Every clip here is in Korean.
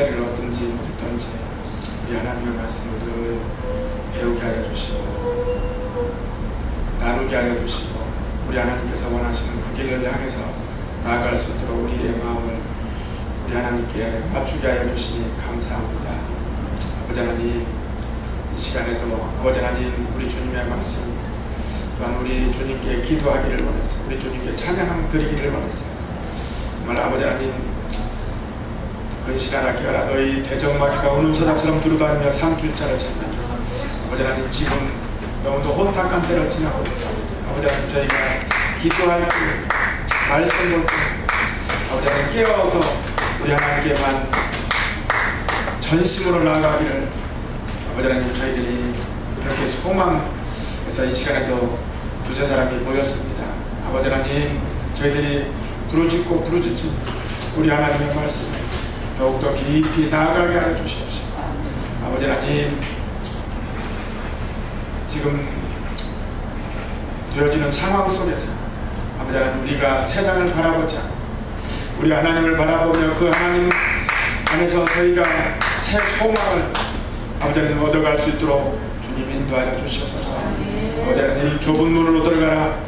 때를 얻든지 못든지 우리 하나님의 말씀을 늘 배우게 하여 주시고 나누게 하여 주시고 우리 하나님께서 원하시는 그 길을 향해서 나아갈 수 있도록 우리의 마음을 우리 하나님께 맞추게 하여 주시니 감사합니다. 아버지 하나님, 이 시간에도 아버지 하나님, 우리 주님의 말씀 또한 우리 주님께 기도하기를 원했어요. 우리 주님께 찬양 드리기를 원했어요. 정말 아버지 하나님, 근실하라 깨어라 너희 대적마귀가 우는 소닥처럼 두루다니며 산길 자를 찾나. 아버지 하나님, 지금 너무도 혼탁한 때를 지나고 있어요. 아버지 하나님, 저희가 기도할 때 말씀 볼 때 아버지 하나님 깨어서 우리 하나님께만 전심으로 나아가기를 아버지 하나님, 저희들이 이렇게 소망해서 이 시간에도 두세 사람이 모였습니다. 아버지 하나님, 저희들이 부르짖고 부르짖지 우리 하나님의 말씀을 더욱더 깊이 나아가게 하여 주시옵시고 아버지 하나님, 지금 되어지는 상황 속에서 아버지 하나님, 우리가 세상을 바라보지 않고 우리 하나님을 바라보며 그 하나님 안에서 저희가 새 소망을 아버지 하나님 얻어갈 수 있도록 주님 인도하여 주시옵소서. 아버지 하나님, 좁은 문으로 들어가라.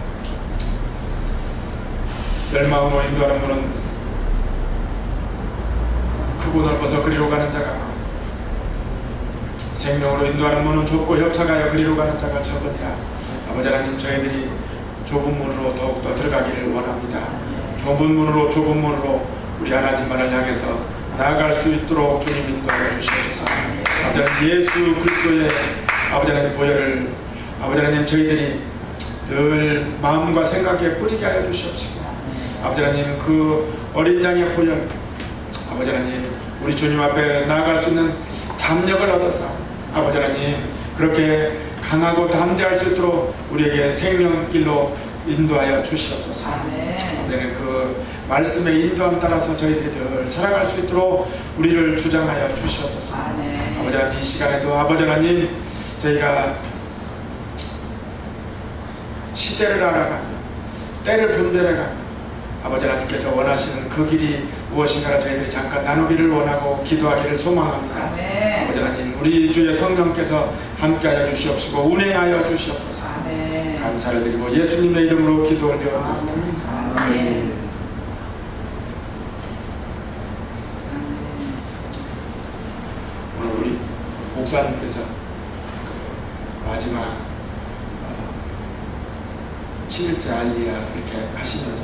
멸망으로 인도하는 문은 크고 넓어서 그리로 가는 자가 많고 생명으로 인도하는 문은 좁고 협착하여 그리로 가는 자가 적으니라. 아버지 하나님, 저희들이 좁은 문으로 더욱더 들어가기를 원합니다. 좁은 문으로 우리 하나님만을 향해서 나아갈 수 있도록 주님 인도하여 주시옵소서. 아버지 하나님, 예수 그리스도의 아버지 하나님 보혈을 아버지 하나님, 저희들이 늘 마음과 생각에 뿌리게 하여 주시옵시고 아버지 하나님, 그 어린 양의 보혈 아버지 하나님, 우리 주님 앞에 나아갈 수 있는 담력을 얻어서 아버지 하나님, 그렇게 강하고 담대할 수 있도록 우리에게 생명길로 인도하여 주시옵소서. 아버지는 그 말씀의 인도함 따라서 저희들이 늘 살아갈 수 있도록 우리를 주장하여 주시옵소서. 아버지 하나님, 이 시간에도 아버지 하나님, 저희가 시대를 알아가며 때를 분별해가며 아버지 하나님께서 원하시는 그 길이 무엇인가를 저희들이 잠깐 나누기를 원하고 기도하기를 소망합니다. 아버지 하나님, 우리 주의 성령께서 함께하여 주시옵시고 운행하여 주시옵소서. 감사를 드리고 예수님의 이름으로 기도 올려옵니다. 오늘 우리 목사님께서 마지막 7일째 알리라 이렇게 하시면서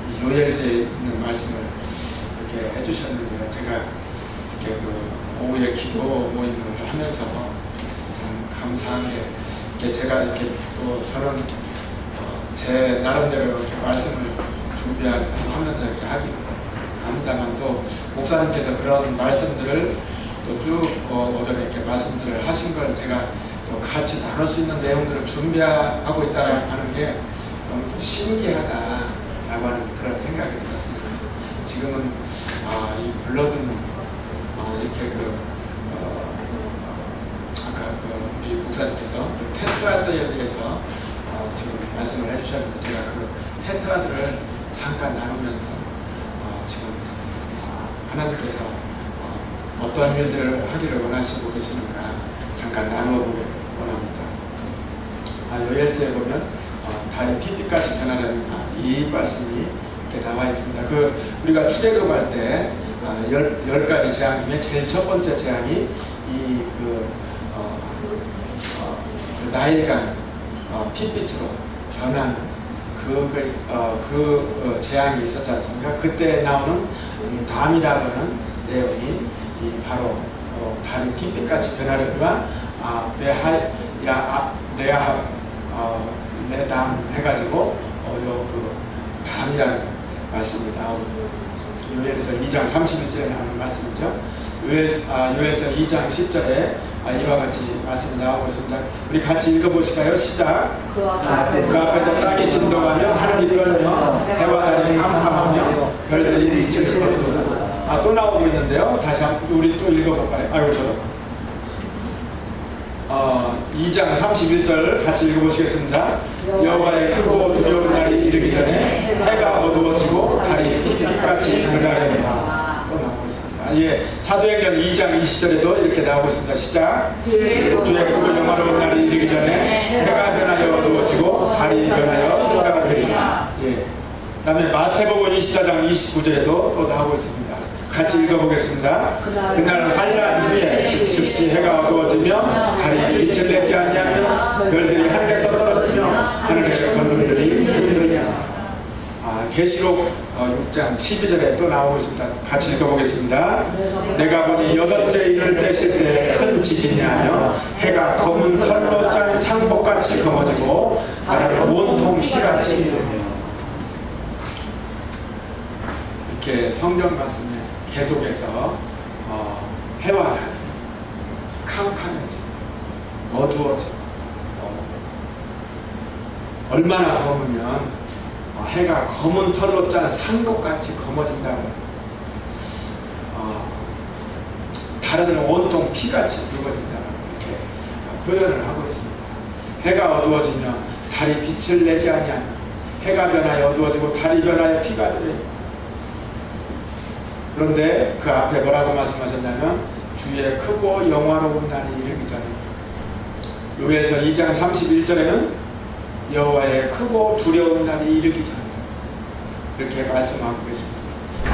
이 요엘서에 있는 말씀을 이렇게 해주셨는데요. 제가 이렇게 그 오후에 기도 모임을 하면서 참 감사하게 이렇게 제가 이렇게 또 저는 제 나름대로 이렇게 말씀을 준비하면서 이렇게 하기로 합니다만 또 목사님께서 그런 말씀들을 또 쭉 오전에 이렇게 말씀들을 하신 걸 제가 또 같이 나눌 수 있는 내용들을 준비하고 있다 하는 게 너무 좀 신기하다라고 하는 그런 생각이 들었습니다. 지금은 이 블러드는 이렇게 아까 우리 목사님께서 테트라드에 대해서 지금 말씀을 해주셨는데 제가 그 테트라드를 잠깐 나누면서 지금 하나님께서 어떠한 일들을 하기를 원하시고 계시는가 잠깐 나누어보길 원합니다. 요엘서에 보면 달이 피빛같이 변하는 이 말씀이 이렇게 나와 있습니다. 우리가 출애굽할 때 10가지 재앙 중에 제일 첫 번째 재앙이 그 나일강 핏빛으로 변하는 그 재앙이 있었지 않습니까? 그때 나오는 담이라고 하는 내용이 바로 달이 핏빛같이 변하려니와 내담 해가지고 그 담이라는 말씀입니다. 요엘서 2장 31절에 나오는 말씀이죠. 요엘서 2장 10절에 이와 같이 말씀이 나오고 있습니다. 우리 같이 읽어보실까요? 시작. 그 앞에서 땅이 진동하며 하늘이 떨며 해와 달이 캄캄하며 별들이 빛을 쏟아도다. 또 나오고 있는데요. 다시 우리 또 읽어볼까요? 저도 2장 31절 같이 읽어보시겠습니다. 여호와의 크고 두려운 날이 이르기 전에 해가 어두워지고 달이 빛같이 변하려니와. 또 나오고 있습니다. 예, 사도행전 2장 20절에도 이렇게 나오고 있습니다. 시작. 주의 크고 영화로운 날이 이르기 전에 해가 변하여 어두워지고 달이 변하여 비가 되리라. 예. 그 다음에 마태복음 24장 29절에도 또 나오고 있습니다. 같이 읽어보겠습니다. 그날 환란 후에 즉시 해가 어두워지며 달이 빛을 내지 아니하며 별들이 하늘에서 떨어지며 하늘의 권능들이 흔들리며. 계시록 6장 12절에 또 나오고 있습니다. 같이 읽어보겠습니다. 내가 보니 여섯째 이를 떼실 때 큰 지진이 하며 해가 검은 털로 짠 상복같이 검어지고 나라를 온통 피같이 되며. 이렇게 성경 말씀에 계속해서 해와 달이 캄캄해지고 어두워지고 얼마나 검으면 해가 검은 털로 짠 상복같이 검어진다고 했어요. 달은 온통 피같이 붉어진다고 이렇게 표현을 하고 있습니다. 해가 어두워지면 달이 빛을 내지 아니하며 해가 변하여 어두워지고 달이 변하여 피가 되리라. 그런데 그 앞에 뭐라고 말씀하셨냐면 주의 크고 영화로운 날이 이르기 전에. 요에서 2장 31절에는 여호와의 크고 두려운 날이 이르기 전에 이렇게 말씀하고 계십니다.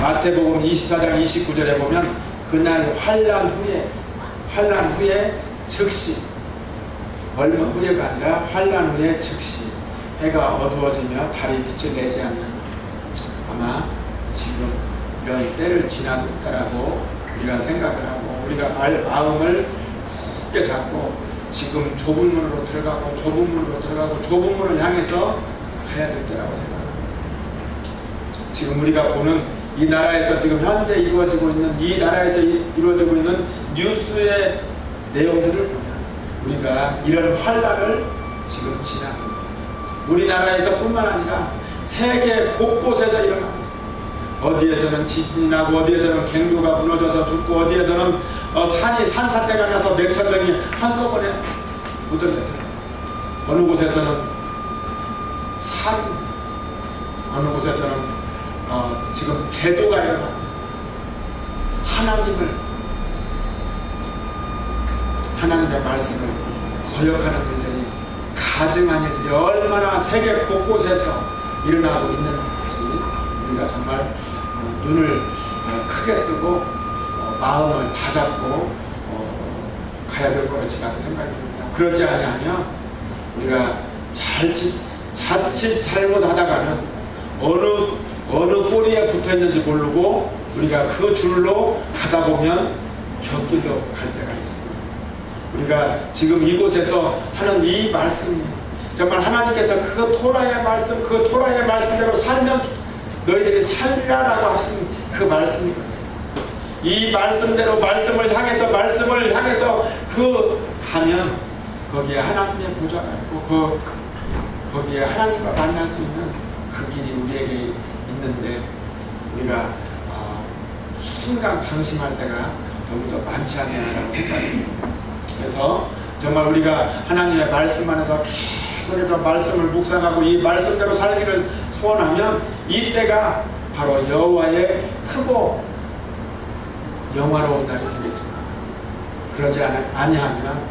마태복음 24장 29절에 보면 그날 환란 후에 즉시, 얼마 후에가 아니라 환란 후에 즉시 해가 어두워지며 달이 빛을 내지 않는, 아마 지금 이런 때를 지나고 있다라고 우리가 생각을 하고 우리가 마음을 굳게 잡고 지금 좁은 문으로 들어가고 좁은 문을 향해서 가야 될 때라고 생각합니다. 지금 우리가 보는 이 나라에서 지금 현재 이루어지고 있는 뉴스의 내용들을 보면 우리가 이런 환란을 지금 지나고 있습니다. 우리나라에서 뿐만 아니라 세계 곳곳에서 일어나고 있습니다. 어디에서는 지진이 나고 어디에서는 갱도가 무너져서 죽고 어디에서는 산사태가 나서 몇천 명이 한꺼번에 묻어내더라. 어느 곳에서는 어느 곳에서는 지금 배도가 일어나고 하나님의 말씀을 거역하는 일들이 가증한 일들이 얼마나 세계 곳곳에서 일어나고 있는 것이 우리가 정말 눈을 크게 뜨고 마음을 다잡고 가야 될 것이라고 생각이 듭니다. 그렇지 아니하면 우리가 자칫 잘못하다가는 어느 꼬리에 붙어있는지 모르고 우리가 그 줄로 가다 보면 곁길로 갈 때가 있습니다. 우리가 지금 이곳에서 하는 이 말씀이 정말 하나님께서 그 토라의 말씀대로 살면 너희들이 살리라라고 하신 그 말씀이거든요. 이 말씀대로 말씀을 향해서 가면 거기에 하나님의 보좌가 있고 거기에 하나님과 만날 수 있는 그 길이 우리에게 있는데 우리가 순간 방심할 때가 너무도 많지 않냐라고 생각합니다. 그래서 정말 우리가 하나님의 말씀 안에서 계속해서 말씀을 묵상하고 이 말씀대로 살기를 소원하면 이때가 바로 여호와의 크고 영화로운 날이 되겠지만 그러지 아니하면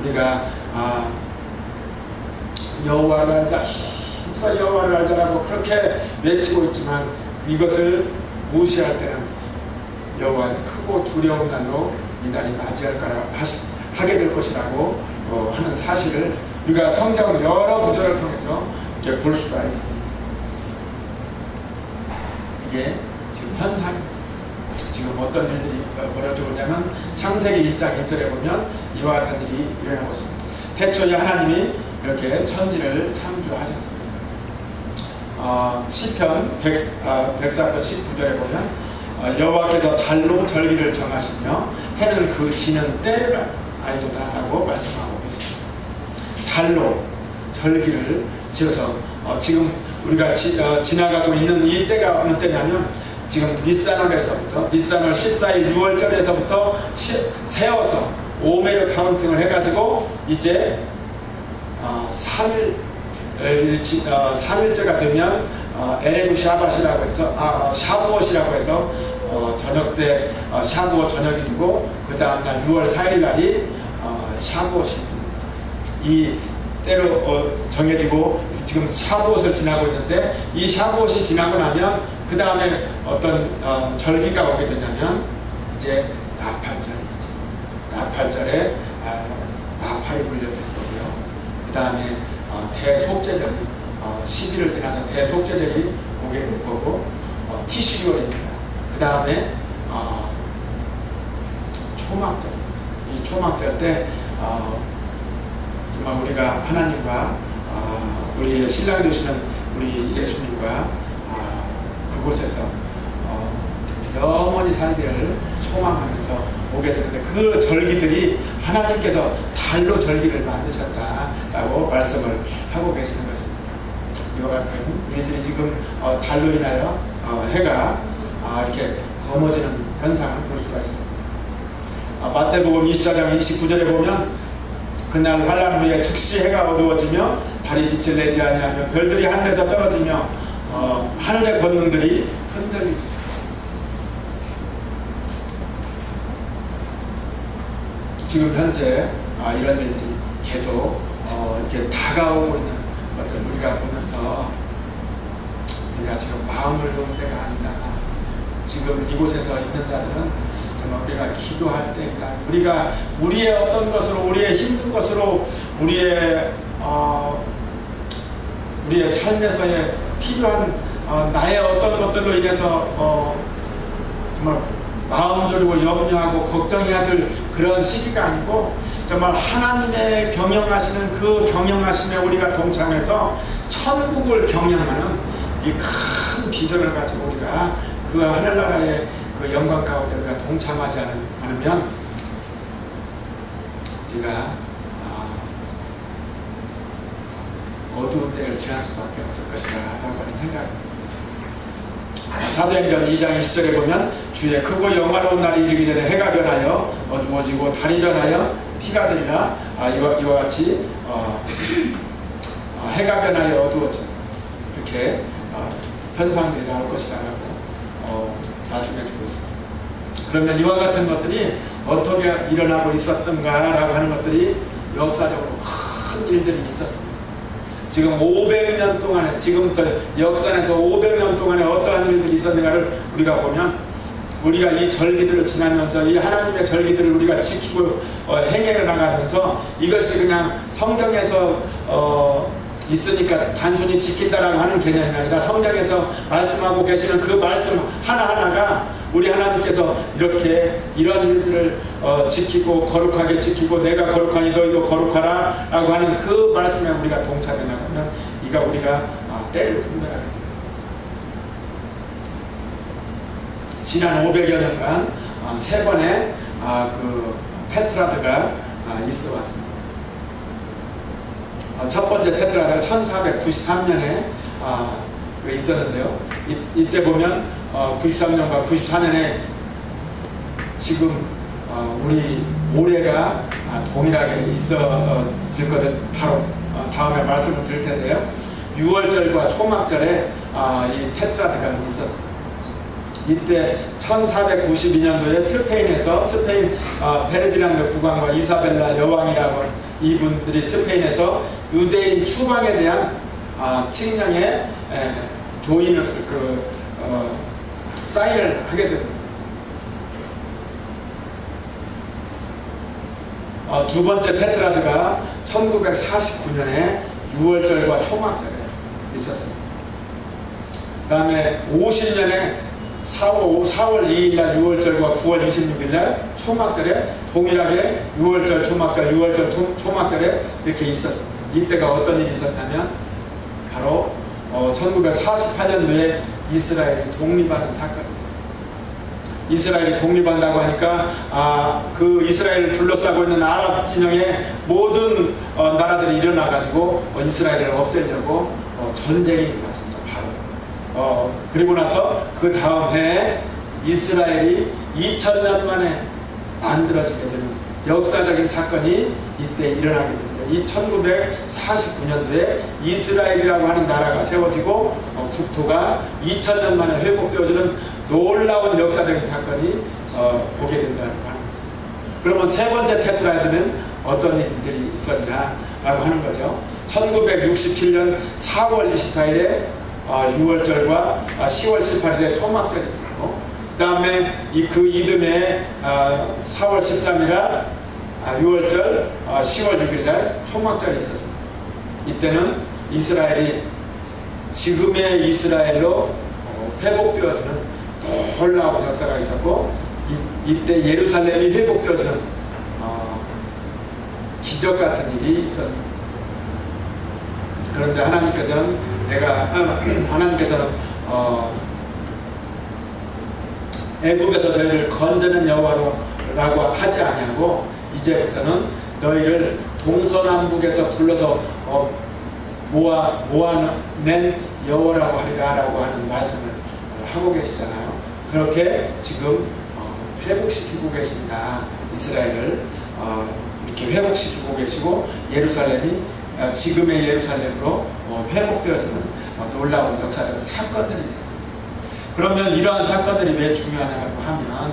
우리가 여호와를 알자, 힘써 여호와를 알자라고 그렇게 외치고 있지만 이것을 무시할 때는 여호와의 크고 두려운 날로 이 날이 하게 될 것이라고 하는 사실을 우리가 성경 여러 구절을 통해서 이렇게 볼 수가 있습니다. 이게 지금 현상입니다. 지금 어떤 일들이 벌어지고 있냐면 창세기 1장 1절에 보면 이와 같은 일이 일어나고 있습니다. 태초에 하나님이 이렇게 천지를 창조하셨습니다. 시편 104편 19절에 보면 여호와께서 달로 절기를 정하시며 해는 그 지는 때를 알도다라고 말씀하고 있습니다. 달로 절기를 지어서 지금 우리가 지나가고 있는 이 때가 어느 때냐면 지금 니산월 14일 6월절에서부터 세워서 오메르 카운팅을 해가지고 이제 3일째가 되면 에레브 샤밧이라고 해서 샤부엇이라고 해서 저녁 때 샤브옷 저녁이 되고 그 다음날 6월 4일 날이 샤브옷이 됩니다. 이 때로 정해지고 지금 샤브옷을 지나고 있는데 이 샤브옷이 지나고 나면 그 다음에 어떤 절기가 오게 되냐면 이제 나팔절이죠. 나팔절에 나팔이 불려질 거고요. 그 다음에 대속죄절이 10일을 지나서 대속죄절이 오게 될 거고 티슈리월입니다. 그 다음에 초막절. 이 초막절 때 정말 우리가 하나님과 우리 신랑 되시는 우리 예수님과 그곳에서 영원히 살기를 소망하면서 오게 되는데 그 절기들이 하나님께서 달로 절기를 만드셨다라고 말씀을 하고 계시는 것입니다. 이와 같은 우리들이 지금 달로 인하여 해가 이렇게 검어지는 현상을 볼 수가 있습니다. 마태복음 24장 29절에 보면 그날 환난 후에 즉시 해가 어두워지며 달이 빛을 내지 아니하며 별들이 하늘에서 떨어지며 하늘의 권능들이 흔들리지. 지금 현재 이런 일들이 계속 이렇게 다가오고 있는 것들 우리가 보면서 우리가 지금 마음을 놓을 때가 아니다. 지금 이곳에서 있는 자들은 정말 우리가 기도할 때입니다. 우리가 우리의 어떤 것으로 우리의 힘든 것으로 우리의 삶에서의 필요한 나의 어떤 것들로 인해서 정말 마음 졸이고 염려하고 걱정해야 될 그런 시기가 아니고 정말 하나님의 경영하시는 그 경영하심에 우리가 동참해서 천국을 경영하는 이 큰 비전을 가지고 우리가 그 하늘나라의 그 영광 가운데 우리가 동참하지 않으면 우리가 어두운 때를 지날 수밖에 없을 것이다 라고 하는 생각입니다. 사도행전 2장 20절에 보면 주의 크고 영화로운 날이 이르기 전에 해가 변하여 어두워지고 달이 변하여 피가 되리라. 이와 같이 해가 변하여 어두워지고 이렇게 현상들이 나올 것이라고 말씀해 주고 있습니다. 그러면 이와 같은 것들이 어떻게 일어나고 있었던가라고 하는 것들이 역사적으로 큰 일들이 있었습니다. 지금 500년 동안에 지금부터 역사에서 500년 동안에 어떠한 일들이 있었는가를 우리가 보면 우리가 이 절기들을 지나면서 이 하나님의 절기들을 우리가 지키고 행해 나가면서 이것이 그냥 성경에서 있으니까 단순히 지킨다라고 하는 개념이 아니라 성경에서 말씀하고 계시는 그 말씀 하나하나가 우리 하나님께서 이렇게 이런 일들을 지키고 거룩하게 지키고 내가 거룩하니 너희도 거룩하라 라고 하는 그 말씀에 우리가 동참해 나가면 이가 우리가 때를 분별하게 됩니다. 지난 500여 년간 3번의 그 테트라드가 있어 왔습니다. 첫 번째 테트라드가 1493년에 있었는데요. 이때 보면 93년과 94년에 지금 우리 올해가 동일하게 있어질 것을 바로 다음에 말씀을 드릴 텐데요. 6월절과 초막절에 이 테트라드가 있었습니다. 이때 1492년도에 스페인에서 스페인 페르디난드 국왕과 이사벨라 여왕이라고 이분들이 스페인에서 유대인 추방에 대한 칙령의 조인을 사인을 하게 됩니다. 두 번째 테트라드가 1949년에 6월절과 초막절에 있었습니다. 그 다음에 50년에 4월 2일날 6월절과 9월 26일날 초막절에 동일하게 6월절 초막절 6월절 초막절에 이렇게 있었습니다. 이때가 어떤 일이 있었냐면 바로 1948년도에 이스라엘이 독립하는 사건이 있었습니다. 이스라엘이 독립한다고 하니까 그 이스라엘을 둘러싸고 있는 아랍 진영의 모든 나라들이 일어나가지고 이스라엘을 없애려고 전쟁이 일어났습니다. 바로 그리고 나서 그 다음 해에 이스라엘이 2000년 만에 만들어지게 되는 역사적인 사건이 이때 일어나게 됩니다. 이 1949년도에 이스라엘이라고 하는 나라가 세워지고 국토가 2000년 만에 회복되어지는 놀라운 역사적인 사건이 오게 된다는 거 하는 거죠. 그러면 세 번째 테트라에드는 어떤 일들이 있었냐라고 하는 거죠. 1967년 4월 24일에 6월절과 10월 18일에 초막절이 있었고, 그 다음에 그 이듬해 4월 13일날 6월절, 10월 6일날 초막절이 있었습니다. 이때는 이스라엘이 지금의 이스라엘로 회복되어지는 놀라운 역사가 있었고, 이때 예루살렘이 회복되어지는 기적 같은 일이 있었습니다. 그런데 하나님께서는 애굽에서 너희를 건져낸 여호와라고 하지 아니하고 이제부터는 너희를 동서남북에서 불러서 모아낸 여호와라고 하리라라고 하는 말씀을 하고 계시잖아요. 그렇게 지금 회복시키고 계십니다. 이스라엘을 이렇게 회복시키고 계시고, 예루살렘이 지금의 예루살렘으로 회복되어지는 놀라운 역사적 사건들이 있었습니다. 그러면 이러한 사건들이 왜 중요하냐고 하면,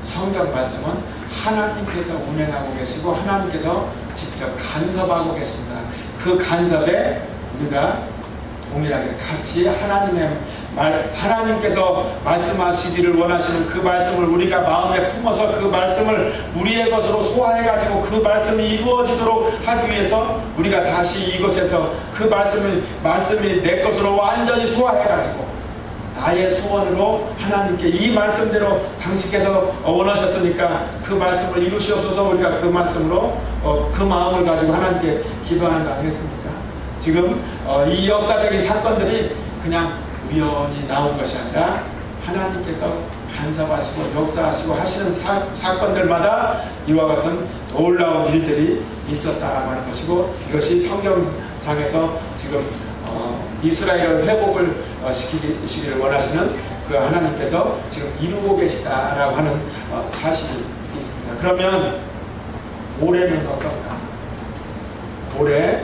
성경 말씀은 하나님께서 운행하고 계시고 하나님께서 직접 간섭하고 계십니다. 그 간섭에 우리가 동일하게 같이 하나님께서 말씀하시기를 원하시는 그 말씀을 우리가 마음에 품어서 그 말씀을 우리의 것으로 소화해가지고 그 말씀이 이루어지도록 하기 위해서 우리가 다시 이곳에서 그 말씀이 내 것으로 완전히 소화해가지고 나의 소원으로 하나님께 이 말씀대로 당신께서 원하셨으니까 그 말씀을 이루시옵소서, 우리가 그 말씀으로 그 마음을 가지고 하나님께 기도하는 거 아니겠습니까? 지금 이 역사적인 사건들이 그냥 우연히 나온 것이 아니라 하나님께서 간섭하시고 역사하시고 하시는 사건들마다 이와 같은 놀라운 일들이 있었다라고 하는 것이고, 이것이 성경상에서 지금 이스라엘을 회복을 시키기를 원하시는 그 하나님께서 지금 이루고 계시다라고 하는 사실이 있습니다. 그러면 올해는 어떤가? 올해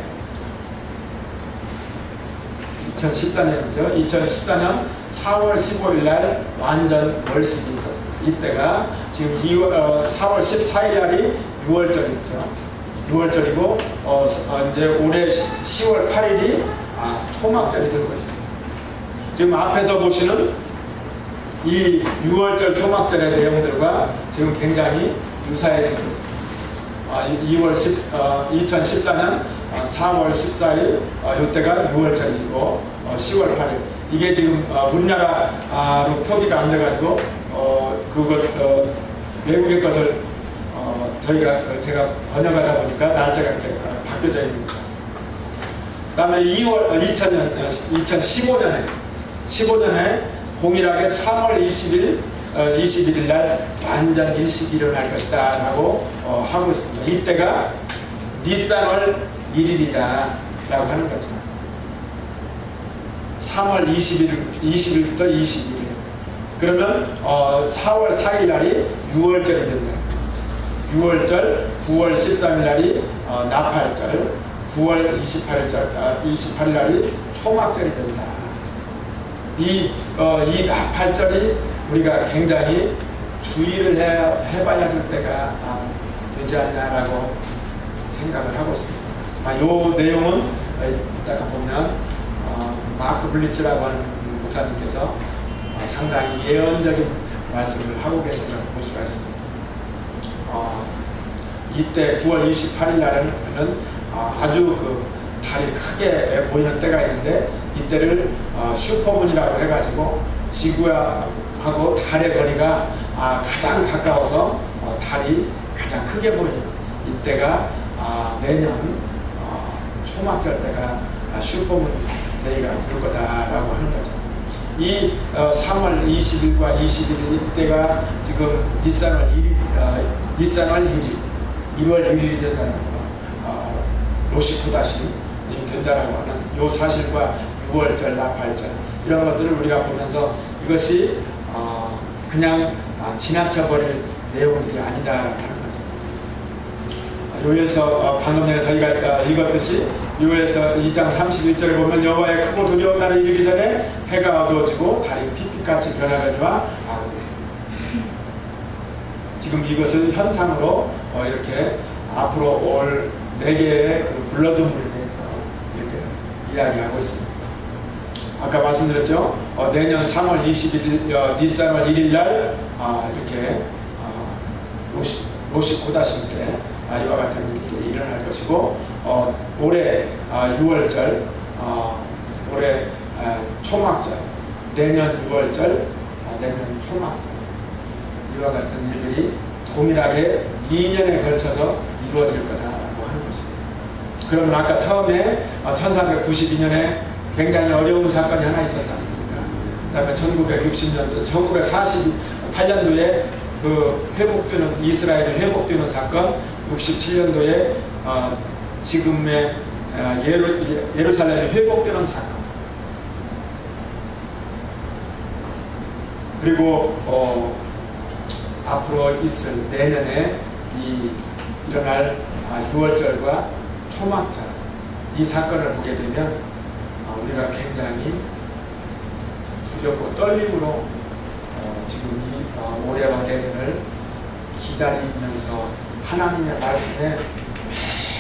2014년이죠. 2014년 4월 15일 날 완전 월식이 있었습니다. 이때가 지금 4월 14일 날이 6월절이죠. 6월절이고 이제 올해 10월 8일이 초막절이 될 것입니다. 지금 앞에서 보시는 이 6월절 초막절의 내용들과 지금 굉장히 유사해지고 있습니다. 2014년 4월 14일 이때가 6월절이고 10월 8일 이게 지금 우리나라로 표기가 안 돼가지고 외국의 것을 제가 번역하다 보니까 날짜가 이렇게 바뀌어져 있는 것 같습니다. 그 다음에 2015년에 동일하게 3월 21일 날 완전 일식이 일어날 것이다 라고 하고 있습니다. 이때가 니산월 1일이다 라고 하는 거죠. 3월 20일부터 22일. 그러면 4월 4일 날이 6월절이 됩니다. 6월절, 9월 13일 날이 나팔절, 9월 28일 날이 초막절이 됩니다. 이 나팔절이 우리가 굉장히 주의를 해봐야 될 때가 되지 않냐라고 생각을 하고 있습니다. 이 내용은 이따가 보면 마크 블리츠라고 하는 목사님께서 상당히 예언적인 말씀을 하고 계신 것을 볼 수가 있습니다. 이때 9월 28일 날에는 아주 달이 크게 보이는 때가 있는데, 이때를 슈퍼문이라고 해가지고 지구하고 달의 거리가 가장 가까워서 달이 가장 크게 보이는 이때가 내년 초막절 때가 슈퍼문 데이가 될 거다라고 하는 거죠. 이 3월 20일과 21일 이때가 지금 니산월 1일 1월 1일이 된다는 로시쿠다시 된다라고 하는 이 사실과 6월절, 나팔절 이런 것들을 우리가 보면서 이것이 그냥 지나쳐버릴 내용들이 아니다라는 거죠. 요엘서 방금 전에 저희가 읽었듯이 요엘서 2장 31절에 보면 여호와의 크고 두려운 날이 이르기 전에 해가 어두워지고 달이 핏빛같이 변하려니와 하고 있습니다. 지금 이것은 현상으로 이렇게 앞으로 올 4개의 그 블러드문에 대해서 이렇게 이야기하고 있습니다. 아까 말씀드렸죠. 내년 3월 21일 니산월 1일 날 이렇게 로시 코다심 때 이와 같은 일이 일어날 것이고, 올해 6월절, 올해 초막절, 내년 6월절, 내년 초막절, 이와 같은 일들이 동일하게 2년에 걸쳐서 이루어질 거다라고 하는 것입니다. 그러면 아까 처음에 1392년에 굉장히 어려운 사건이 하나 있었지 않습니까? 그 다음에 1960년도, 1948년도에 그 회복되는, 이스라엘이 회복되는 사건, 67년도에 지금의 예루살렘이 회복되는 사건, 그리고 앞으로 있을 내년에 일어날 6월절과 초막절, 이 사건을 보게 되면 우리가 굉장히 두렵고 떨림으로 지금 이 올해와 내년을 기다리면서 하나님의 말씀에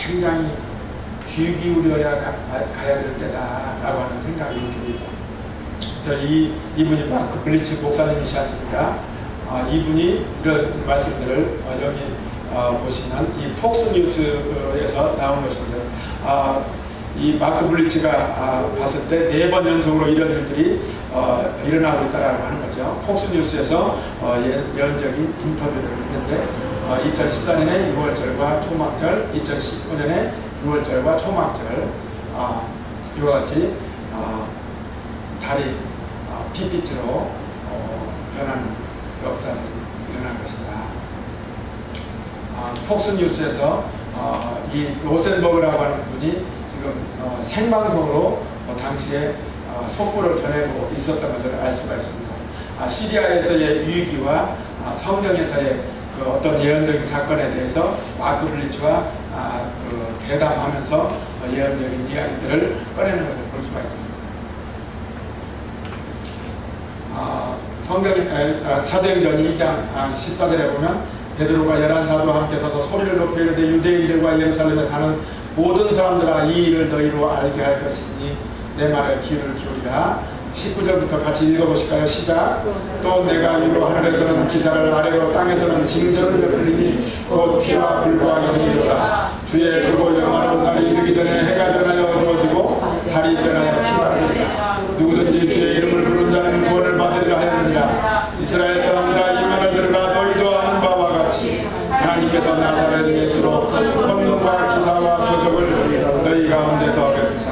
굉장히 귀 기울여야 가야 될 때다라고 하는 생각이 듭니다. 그래서 이분이 마크 블리츠 목사님이시 않습니까? 이분이 이런 말씀들을 여기 보시면 이 폭스뉴스에서 나온 것입니다. 이 마크 블리츠가 봤을 때 4번 연속으로 이런 일들이 일어나고 있다라고 하는 거죠. 폭스뉴스에서 예언적인 인터뷰를 했는데 2014년에 6월절과 초막절, 2015년에 6월절과 초막절, 이와 같이 달이 핏빛으로 변하는 역사가 일어날 것이다. 폭스뉴스에서 이 로센버그라고 하는 분이 지금 생방송으로 당시에 속보를 전해고 있었던 것을 알 수가 있습니다. 시리아에서의 위기와 성경에서의 그 어떤 예언적인 사건에 대해서 마크 블리츠와 그 대담하면서 예언적인 이야기들을 꺼내는 것을 볼 수가 있습니다. 사도행전 2장 14절에 보면 베드로가 11사도와 함께 서서 소리를 높여 이르되 유대인들과 예루살렘에 사는 모든 사람들아 이 일을 너희로 알게 할 것이니 내 말에 귀를 기울이라. 19절부터 같이 읽어보실까요? 시작. 또 내가 위로 하늘에서는 기사를, 아래로 땅에서는 징조를 베풀리니 곧 피와 불과 영이로라. 주의 크고 영화로운 날이 이르기 전에 해가 변하여 어두워지고 달이 변하여 피가 되리라. 누구든지 주의 이름을 부르는 자는 구원을 받으리라 하였느니라. 이스라엘 사람들아 이 말을 들으라. 너희도 아는 바와 같이 하나님께서 나사렛 예수로 권능과 기사와 표적을 너희 가운데서 베푸사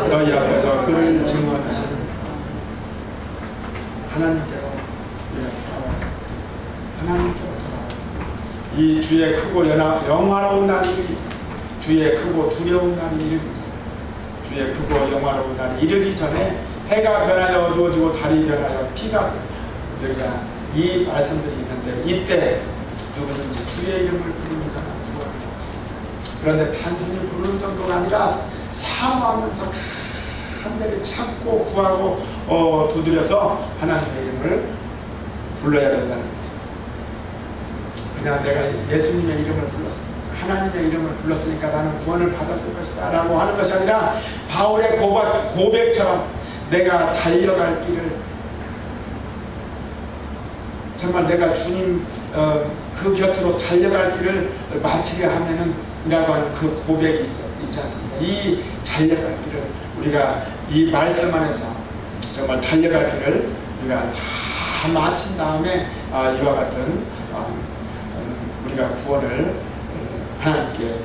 너희 앞에서 그를 증언하시는 하나님께로 돌아와. 이 주의 크고 영화로운 날이 이르기 전에, 주의 크고 두려운 날이 이르기 전에, 주의 크고 영화로운 날이 이르기 전에 해가 변하여 어두워지고 달이 변하여 피가 되리라. 이 말씀들이 있는데 이때 누구든지 주의 이름을 부르는 자는 구원을 받는다. 그런데 단순히 부르는 정도가 아니라 사모하면서 간절히 참고 구하고 두드려서 하나님의 이름을 불러야 된다는 거죠. 그냥 내가 예수님의 이름을 불렀으니까, 하나님의 이름을 불렀으니까 나는 구원을 받았을 것이다 라고 하는 것이 아니라 바울의 고백처럼 내가 달려갈 길을, 정말 내가 주님 그 곁으로 달려갈 길을 마치게 하면은 이라고 하는 그 고백이 있지 않습니까? 이 달려갈 길을 우리가 이 말씀 안에서 정말 달려갈 길을 우리가 다 마친 다음에 이와 같은 우리가 구원을 하나님께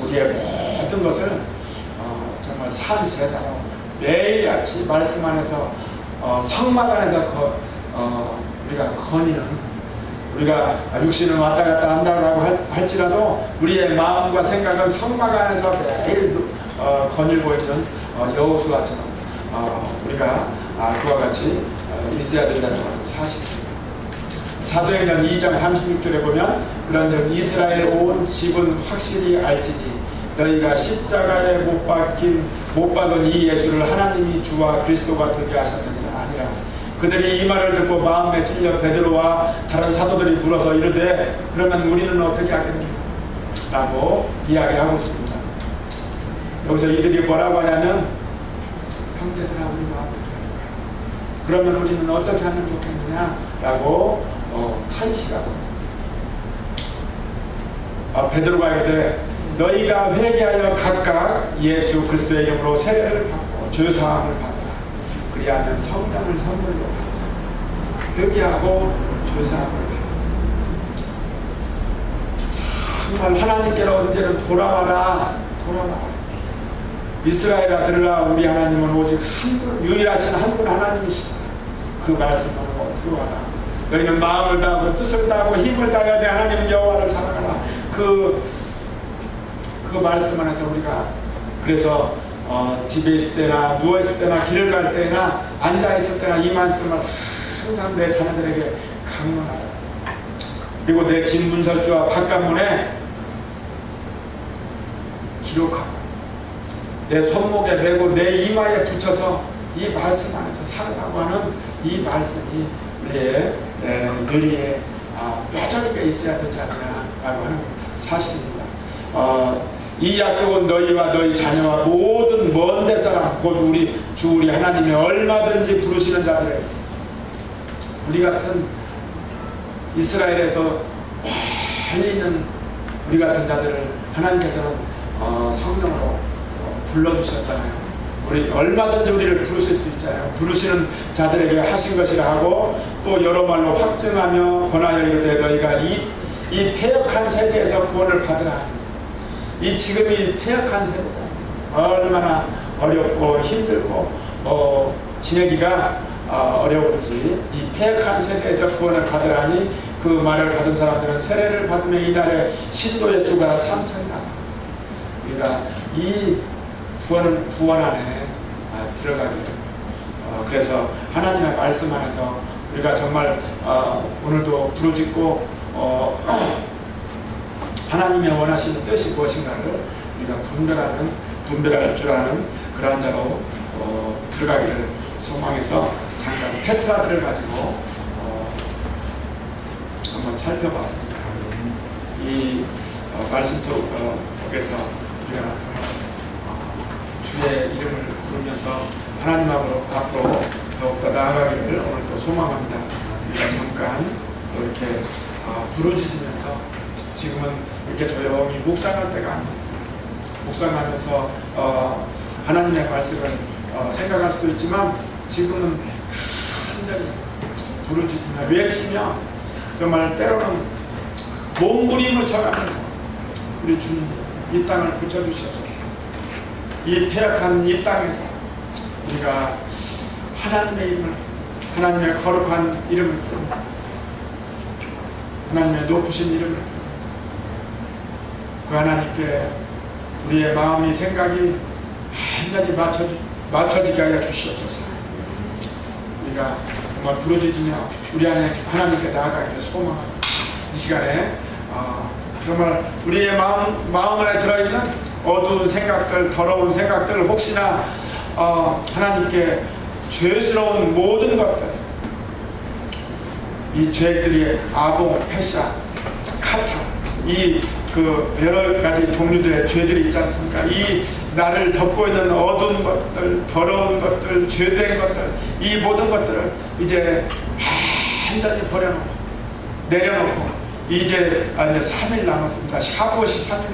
우리의 모든 것을 정말 산 제사로 매일같이 말씀 안에서 성막 안에서 우리가 거니는, 우리가 육신을 왔다 갔다 한다고 할지라도 우리의 마음과 생각은 성막 안에서 매일 거닐고 있는 여호수아처럼 우리가 그와 같이 있어야 된다는 것은 사실입니다. 사도행전 2장 36절에 보면 그런즉 이스라엘 온 집은 확실히 알지니 너희가 십자가에 못 박힌 못 박은 이 예수를 하나님이 주와 그리스도가 되게 하셨느냐 아니라 그들이 이 말을 듣고 마음에 찔려 베드로와 다른 사도들이 물어서 이르되 그러면 우리는 어떻게 하겠느냐 라고 이야기하고 있습니다. 여기서 이들이 뭐라고 하냐면 형제들아 우리가 어떻게 할까? 그러면 우리는 어떻게 하면 좋겠느냐 라고 탄식하고 베드로가 이르되 너희가 회개하여 각각 예수 그리스도의 이름으로 세례를 받고 죄사함을 받으라. 그리하면 성령을 선물로 받으라. 회개하고 죄사함을 받으라. 정말 하나님께로 언제는 돌아와라. 이스라엘아 들으라. 우리 하나님은 오직 한 분, 유일하신 한 분 하나님이시다. 그 말씀으로 들어와라. 너희는 마음을 다하고 뜻을 다하고 힘을 다하여 내 하나님 여호와를 사랑하라. 그 말씀 안에서 우리가 그래서 집에 있을 때나 누워 있을 때나 길을 갈 때나 앉아 있을 때나 이 말씀을 항상 내 자녀들에게 강론하라. 그리고 내 집 문설주와 바깥문에 기록하고 내 손목에 메고 내 이마에 붙여서 이 말씀 안에서 살아가고 하는 이 말씀이 내 뇌리에 뼈저리게 있어야 되지 않냐라고 하는 사실입니다. 이 약속은 너희와 너희 자녀와 모든 먼데 사람 곧 우리 주 우리 하나님이 얼마든지 부르시는 자들에게 우리 같은 이스라엘에서 멀리 있는 우리 같은 자들을 하나님께서는 성령으로 불러주셨잖아요. 우리 얼마든지 우리를 부르실 수 있잖아요. 부르시는 자들에게 하신 것이라 하고 또 여러 말로 확증하며 권하여 이르되 너희가 이 패역한 세대에서 구원을 받으라. 이 지금이 패역한 세대다. 얼마나 어렵고 힘들고 지내기가 어려운지 이 패역한 세대에서 구원을 받으라니 그 말을 받은 사람들은 세례를 받으면 이날에 신도의 수가 3,000이나 우리가 이 구원 안에 들어가게 그래서 하나님의 말씀 안에서 우리가 정말 오늘도 부르짖고 하나님의 원하시는 뜻이 무엇인가를 우리가 분별할 줄 아는 그러한 자로 들어가기를 소망해서 잠깐 테트라들을 가지고 한번 살펴봤습니다. 이 말씀 속에서 우리가 주의 이름을 부르면서 하나님 앞으로 더욱더 나아가기를 오늘 또 소망합니다. 우리가 잠깐 이렇게 부르짖으면서 지금은 이렇게 조용히 묵상할 때가 아닙니다. 묵상하면서 하나님의 말씀을 생각할 수도 있지만 지금은 간절히 부르짖으며 외치며 정말 때로는 몸부림을 쳐가면서 우리 주님 이 땅을 고쳐주시옵소서. 이 패역한 이 땅에서 우리가 하나님의 이름을 하나님의 거룩한 이름을 부릅니다. 하나님의 높으신 이름을 부릅니다. 그 하나님께 우리의 마음이 생각이 완전히 맞춰지게 하여 주시옵소서. 우리가 정말 부르짖으며 우리 안에 하나님께 나아가기를 소망합니다. 이 시간에 정말 우리의 마음 안에 들어있는 어두운 생각들, 더러운 생각들, 혹시나 하나님께 죄스러운 모든 것들, 이 죄들이 아동, 패샤, 카타, 이 여러 가지 종류들의 죄들이 있지 않습니까? 이 나를 덮고 있는 어두운 것들, 더러운 것들, 죄된 것들, 이 모든 것들을 이제 완전히 버려놓고 내려놓고 이제 3일 남았습니다. 샤브옷이 3일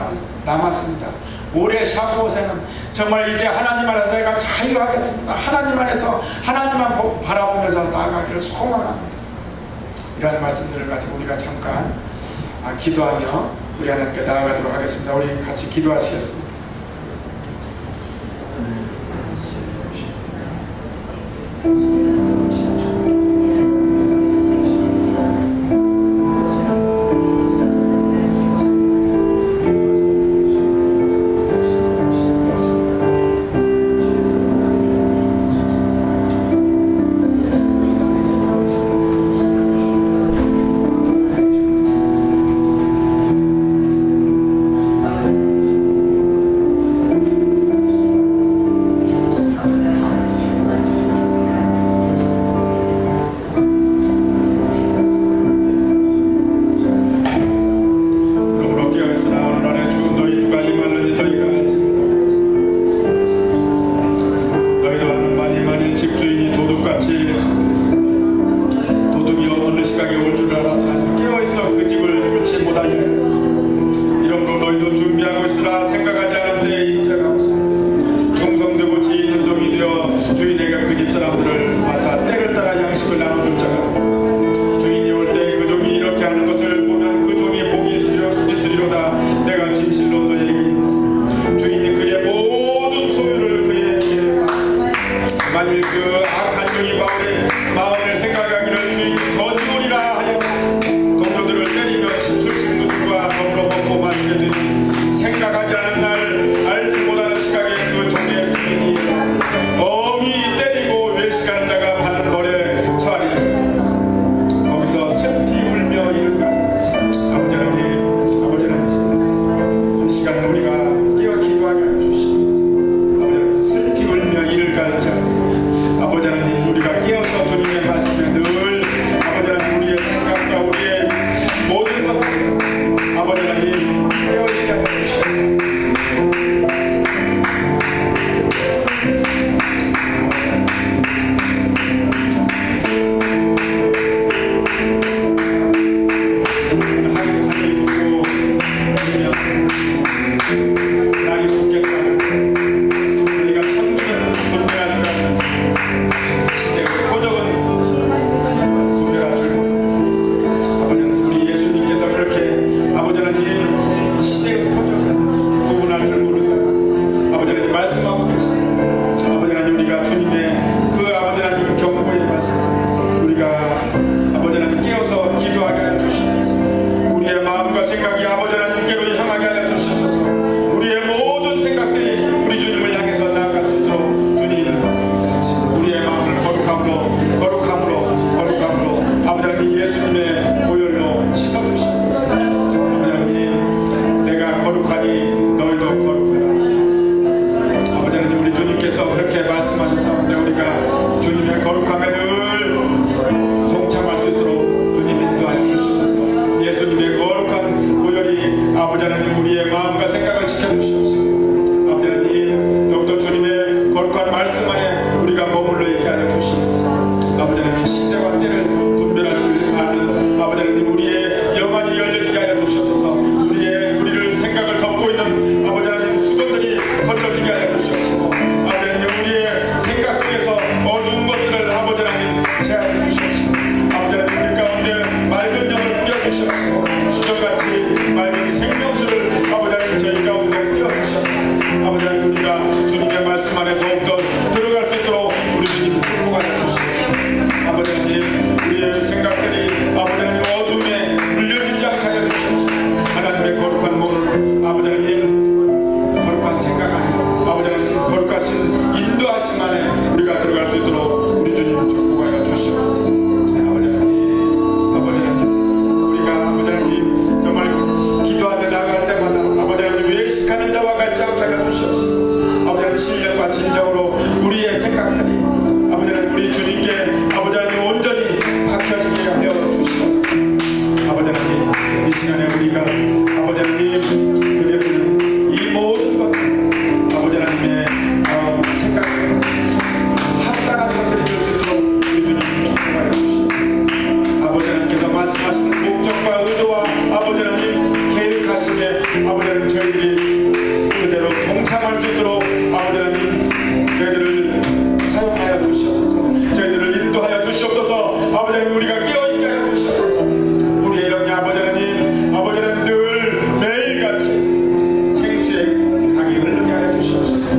남았습니다. 올해 샤브옷에는 정말 이제 하나님 안에서 내가 자유하겠습니다. 하나님 안에서 하나님만 바라보면서 나아가기를 소망합니다. 이런 말씀들을 가지고 우리가 잠깐 기도하며 우리 하나님께 나아가도록 하겠습니다. 우리 같이 기도하시겠습니다. 양식을 나눠줄 자가 주인이 올 때 그 종이 이렇게 하는 것을 보면 그 종이 복이 있으리로다. 내가 진실로 너에게 주인이 그의 모든 소유를 그에게 만일 그 악한 종이 마음에 생각하기를 주인이 거두리라 하여 동료들을 때리며 심술식물과 더불어 먹고 마시게 되니 생각하지 않은 날 알지 못하는 시각에 그 종의 주인이 엄히 때리고 외식하는 자가 받는 벌에 처하리라. 거기서 슬피 울며 이른다. 아버지 하나님 이 시간 우리가 깨어 기도하게 하여 주시옵소서. 아버지 하나님 슬피 울며 이를 갈지어다. 아버지 하나님 우리가 깨어서 주님의 말씀에 늘 아버지 하나님 우리의 생각과 우리의 모든 것들 아버지 하나님 깨어있게 하여 주시옵소서. 날이 붓겠다. 우리가 천국은 분별할 줄 알면서 시대의 호적은 분별할 줄 모르고 아버지 하나님 우리 예수님께서 그렇게 아버지 하나님 시대의 호적은 구분할 줄 모른다. 아버지 하나님 말씀하고 계십니다. 아버지 하나님 우리가 주님의 그 아버지 하나님 경고의 말씀 우리가 아버지 하나님 깨어서 기도하게 하여 주시옵소서. 우리의 마음과 생각이 아버지 하나님께로 향하게 하여 주시옵소서. 우리의 모든 생각들이 우리 주님을 향해서 나아갈 수 있도록 주님 우리의 마음을 거룩함으로 아버지 하나님 예수님의 보혈로 씻어주시옵소서. 아버지 하나님 내가 거룩하니 너희도 거룩하라. 아버지 하나님 우리 주님께서 그렇게 말씀하셨사온데 우리가 주님의 거룩함에 늘 동참할 수 있도록 주님 인도하여 주시옵소서. 예수님의 거룩한 보혈이 아버지 하나님 우리의 마음과 생각을 지켜주시옵소서. 아버지 하나님 더욱더 주님의 거룩한 말씀 안에 우리가 머물러 있게 하여 주시옵소서. 아버지 하나님 시대와 때를 분별할 줄 아는 아버지 하나님 우리의 영안이 열려지게 하여 주시옵소서. 우리를 생각을 덮고 있는 아버지 하나님 수건들이 벗겨지게 하여 주시옵소서. 아버지 하나님 우리의 생각 속에서 어두운 것들을 아버지 하나님 제하여 주시옵소서. 아버지 하나님 우리 가운데 맑은 영을 뿌려주시옵소서. 수정같이 맑은 생명수를 아버지 하나님 저희 가운데 뿌려주셔서 아버지 하나님 우리가 주님의 말씀 안에 더욱더 들어갈 수 있도록 우리 주님 축복하여 주시옵소서. 아버지 하나님 우리의 생각들이 아버지 하나님 어둠에 물려지지 않게 하여 주시옵소서. 하나님의 거룩한 몸을 아버지 하나님 거룩한 생각 안에 아버지 하나님 거룩하신 인도하심 안에 우리가 들어갈 수 있도록 우리 주님 축복하여 주시옵소서. 아버지 하나님 우리가 아버지 하나님 정말 기도하며 나아갈 때마다 아버지 하나님 외식하는 자와 같지 않게 하여 주시옵소서. 아버지 하나님 신령과 진정으로 우리의 생각들이 아버지 하나님 우리 주님께 아버지 하나님 온전히 박혀지게 하여 주시옵소서. 아버지 하나님 이 시간에 우리가 아버지 하나님 드려드리는 이 모든 것 아버지 하나님의 생각에 합당한 것들이 될 수 있도록 우리 주님 축복하여 주시옵소서. 아버지 하나님께서 말씀하시는 목적과 의도와 아버지 하나님 계획하시기에 아버지 하나님 저희들이 그대로 동참할 수 있도록 아버지 하나님 저희들을 사용하여 주시옵소서. 저희들을 인도하여 주시옵소서. 아버지 하나님 우리가 깨어있게 하여 주시옵소서. 우리의 영이 아버지 하나님 늘 매일같이 생수의 강이 흐르게 하여 주시옵소서.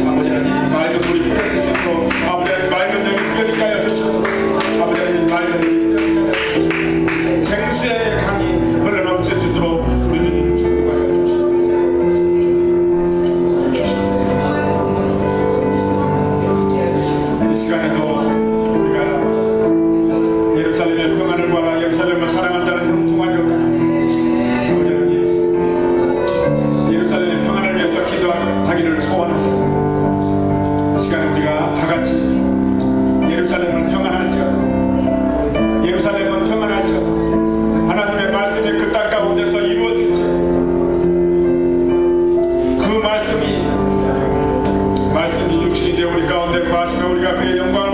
아버지 하나님 맑은 물이 뿌려질 수 있도록 아버지 하나님 맑은 영이 뿌려지게 하여 주시옵소서. 아버지 하나님 맑은 영이 뿌려지게 하여 주시옵소서. 생수의 강이 흘러넘칠 수 있도록 우리 주님 축복하여 주시옵소서. 이 시간에도 우리가 예루살렘의 평안을 구하라 예루살렘을 사랑한다는 통화를 아버지 하나님 예루살렘의 평안을 위해서 기도하기를 소원합니다. 이 시간에 우리가 다같이 예루살렘을 평안할지어다 예루살렘은 평안할지어다 하나님의 말씀이 그 땅 가운데서 이루어질지어다 그 말씀이 육신이 되어 우리 가운데 거하시며 우리가 그의 영광을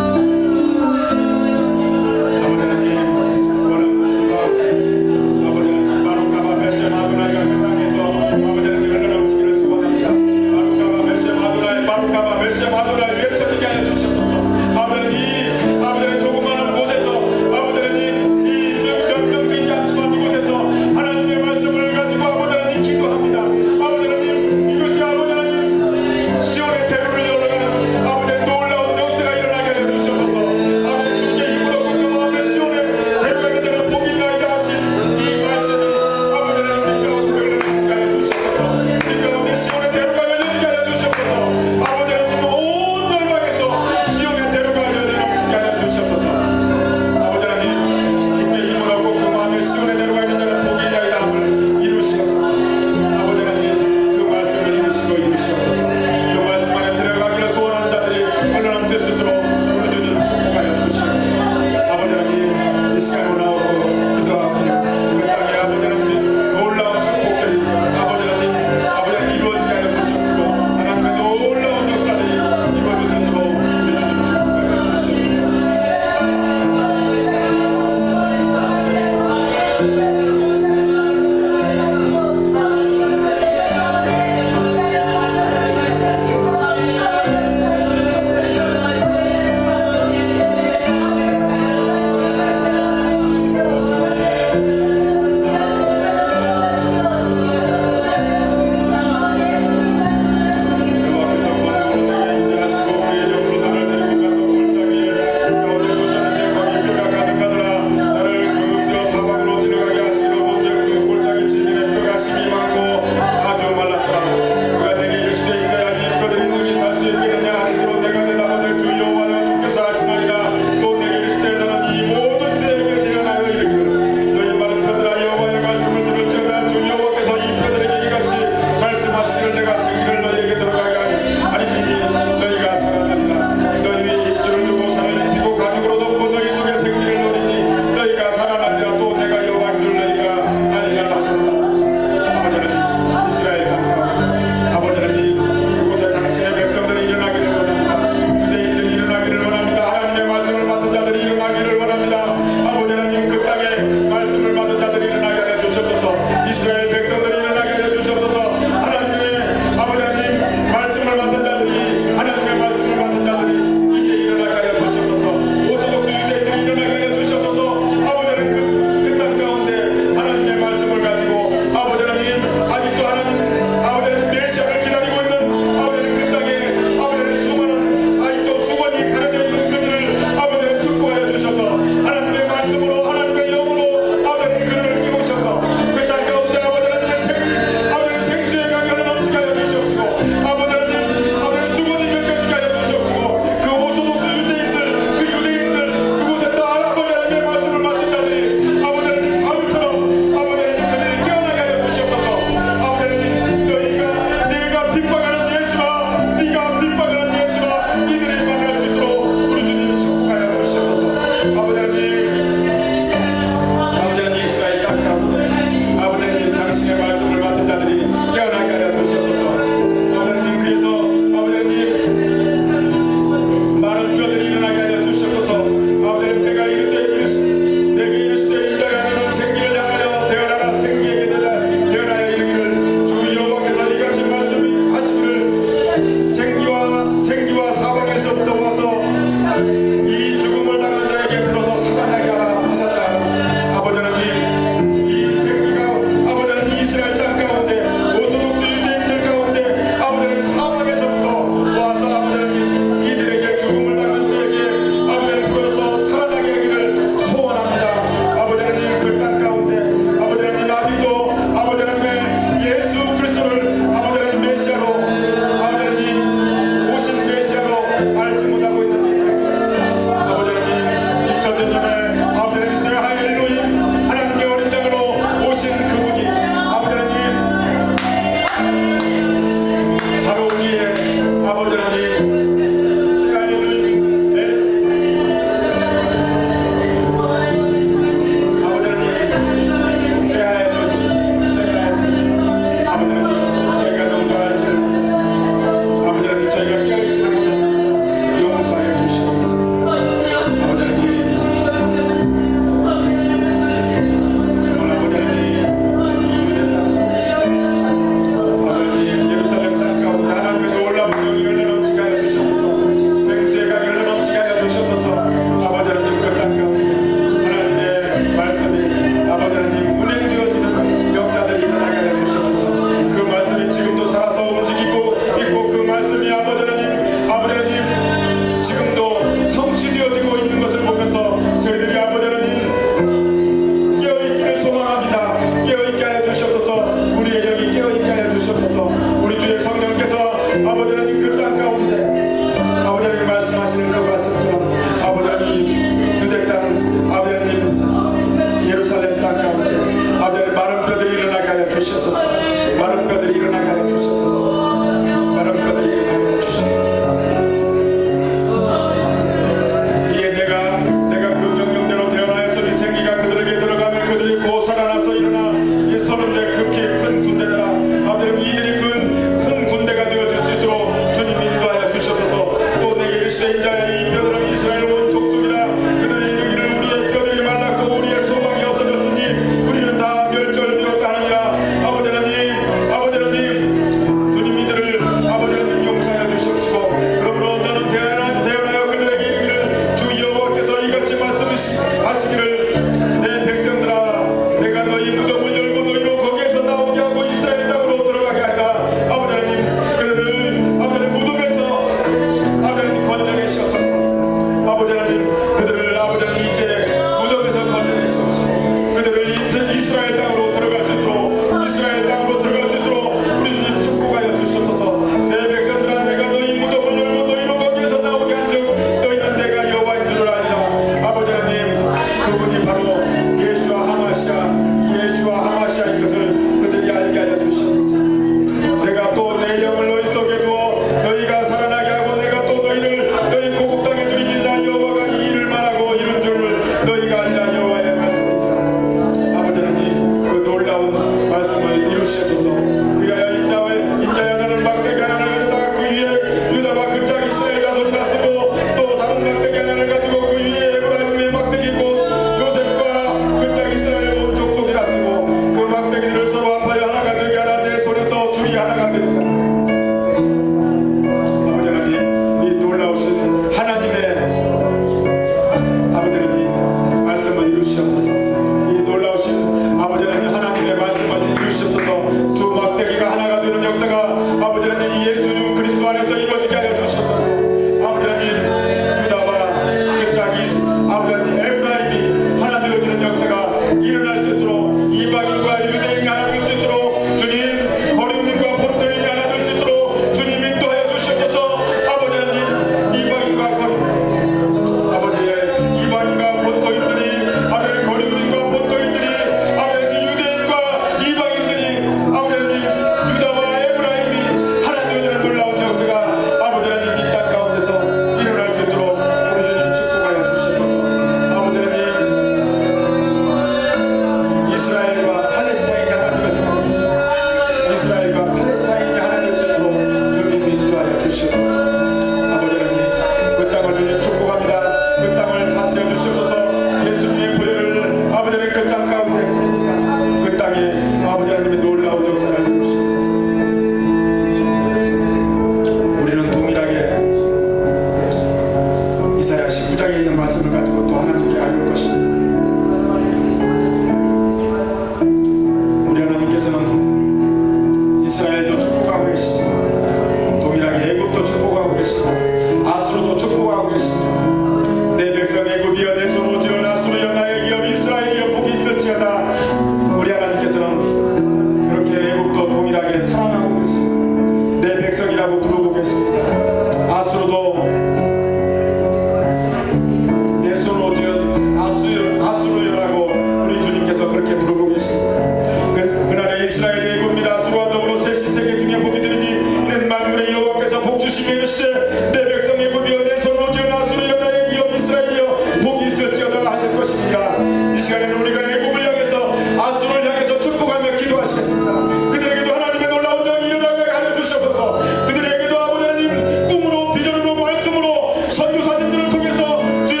그들의 애굽 및 아수르와 더불어 셋이 세계 중에 복이 되리니 이는 만군의 여호와께서 복 주시며 이르시되 내 백성 애굽이여 내 손으로 지은 아수르여 나의 기업 이스라엘이여 복이 있을지어다 하실 것입니다. 이 시간에는 우리가 애굽을 향해서 아수르를 향해서 축복하며 기도하시겠습니다. 그들에게도 하나님의 놀라운 영이 일어나게 하여 주시옵소서. 그들에게도 아버지 하나님 꿈으로 비전으로 말씀으로 선교사님들을 통해서 주의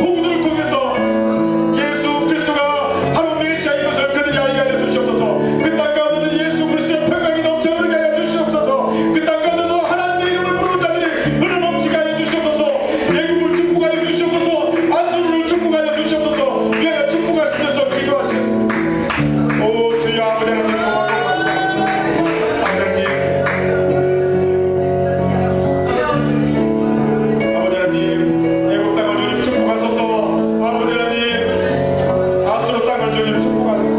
도구들을 통해서 예수 그리스도가 바로 메시아인 것을 그들이 알게 하여 주시옵소서. 그 땅 가운데는 예수 그리스도의 평강이 넘쳐흐르게 하여 주시옵소서. 그 땅 가운데서 하나님의 이름을 부르는 자들이 흘러넘치게 하여 주시옵소서. 애굽을 축복하여 주시옵소서. 아수르를 축복하여 주시옵소서. 위하여 축복하시면서 기도하시겠습니다. 오 주여 아버지 하나님 고맙고 감사합니다. 하나님 아버지 하나님 애굽 땅을 주님 축복하소서. 아버지 하나님 아수르 땅을 주님 축복하소서.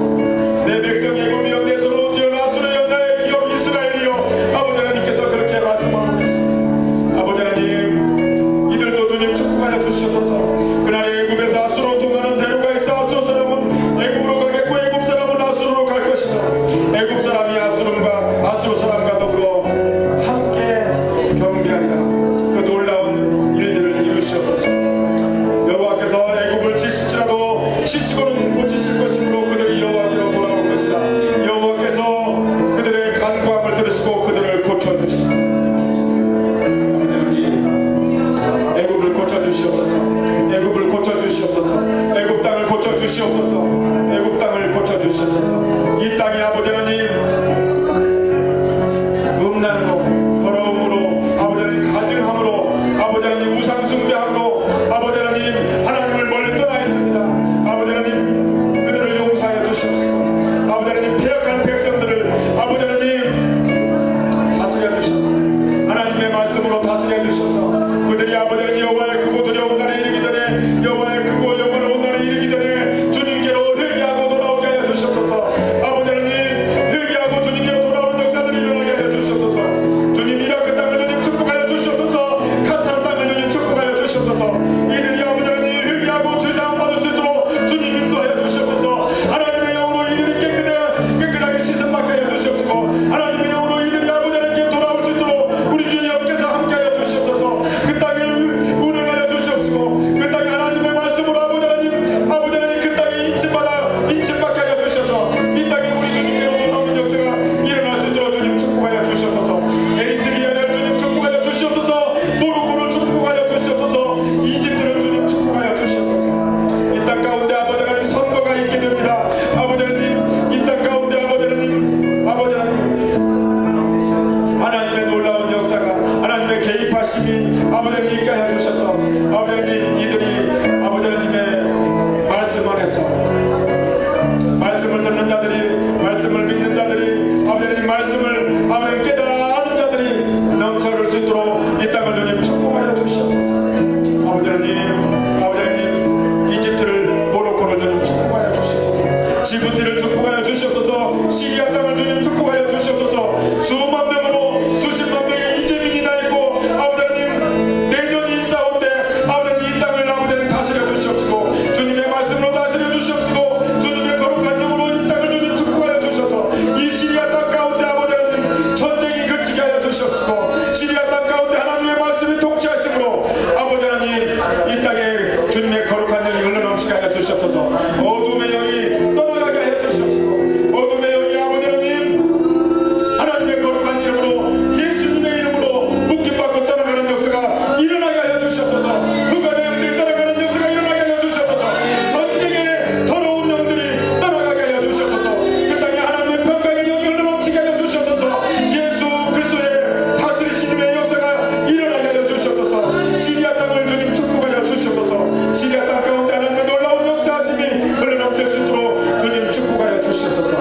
내 백성 애굽이여 내 손으로 지은 아수르여 나의 기업 이스라엘이여 아버지 하나님께서 그렇게 말씀하고 계십니다. 아버지 하나님 이들도 주님 축복하여 주시옵소서. 그날에 애굽에서 아수르로 통하는 대로가 있어 아수르 사람은 애굽으로 가겠고 애굽 사람은 아수르로 갈 것이다. 애굽 사람이 아수르 사람과 더불어 함께 경배하리라. 그 놀라운 일들을 이루시옵소서. 여호와께서 애굽을 치실지라도 치시고는 고치실 것이므로 그들이 여호와께로 돌아올 것이다. 여호와께서 그들의 간구함을 들으시고 그들을 고쳐주시다. 애굽을 고쳐주시옵소서. 애굽을 고쳐주시옵소서. 애굽 땅을 고쳐주시옵소서. 애굽 땅을 고쳐주시옵소서. 이 땅이 아버지 하나님 음란으로 더러움으로 아버지 하나님 가증함으로 아버지 하나님 우상 숭배함으로 아버지 하나님 하나님을 멀리 떠나 있습니다. 아버지 하나님 그들을 용서하여 주시옵소서. 아버지 하나님 패역한 백성들을 아버지 하나님 다스려 주셔서 하나님의 말씀으로 다스려 주셔서 그들이 아버지 하나님 여호와의 크고 두려운 날에 이르기 전에 여호와의 크고 영원한 날에 이르기 전에 주님께로 회개하고 돌아오게 하여 주시옵소서. 아버지 하나님 회개하고 주님께로 돌아오는 역사들이 일어나게 하여 주시옵소서. 주님 이라크 땅을 주님 축복하여 주시옵소서. 카타르 땅을 주님 축복하여 주시옵소서. 이들이 아버지 하나님 회개하고 죄사함 받을 수 있도록 주님 인도하여 주시옵소서. 하나님의 영으로 이들이 깨끗하게 씻음 받게 하여 주시옵소서. 하나님의 영으로 이들이 아버지 하나님께 돌아올 수 있도록 우리 주 여호와께서 함께 하여 주시옵소서. 그 땅에 운행하여 주시옵소서. 그 땅에 하나님의 말씀으로 아버지 하나님 그 땅에 인침받게 하여 주셔서 이 땅에 우리 주님께로 돌아오는 역사가 일어날 수 있도록 주님 축복하여 주시옵소서. 에리트리아를 주님 축복하여 주시옵소서. 모로코를 축복하여 주시옵소서. 이집트를 주님 축복하여 주시옵소서. 이 땅 가운데 아버지 하나님 선거가 있게 됩니다. 아버지 하나님 이 땅 가운데 아버지 하나님 하나님의 놀라운 역사가 하나님의 개입하심이 아버지 하나님 있게 하여 주셔서 아버지 하나님 이들이 아버지 하나님의 말씀 안에서 말씀을 듣는 자들이 말씀을 믿는 자들이 아버지 하나님 말씀을 아버지 하나님 깨달아 아는 자들이 넘쳐흐를 수 있도록 이 땅을 주님 축복하여 주시옵소서. 아버지 하나님 이집트를 모로코를 주님 축복하여 주시옵소서. 지부티를 축복하여 주시옵소서. 시리아 땅을 주님 축복하여 주시옵소서. 수만 명으로 수십만 명의 이재민이 나 있고 아버지 하나님 내전이 있사온데 아버지 하나님 이 땅을 아버지 하나님 다스려 주시옵시고 주님의 말씀으로 다스려 주시옵시고 주님의 거룩한 영으로 이 땅을 주님 축복하여 주셔서 이 시리아 땅 가운데 아버지 하나님 전쟁이 그치게 하여 주시옵시고 시리아 땅 가운데 하나님의 말씀이 통치하심으로 아버지 하나님 이 땅에 주님의 거룩한 영이 흘러넘치게 하여 주시옵소서. 어둠의 영이 떠나가게 하여 주시옵시고 어둠의 영이 아버지 하나님 하나님의 거룩한 이름으로 예수님의 이름으로 묵집받고 떠나가는 역사가 일어나게 하여 주시옵소서. 흑암의 영들이 떠나가는 역사가 일어나게 하여 주시옵소서. 전쟁의 더러운 영들이 떠나가게 하여 주시옵소서. 그 땅에 하나님의 평강의 영이 흘러넘치게 하여 주시옵소서. 예수 그리스도의 다스리심의 역사가 일어나게 하여 주시옵소서. 시리아 땅을 주님 축복하여 주시옵소서. 시리아 땅 가운데 하나님의 놀라운 역사하심이 흘러넘칠 수 있도록 주님 축복하여 주시옵소서.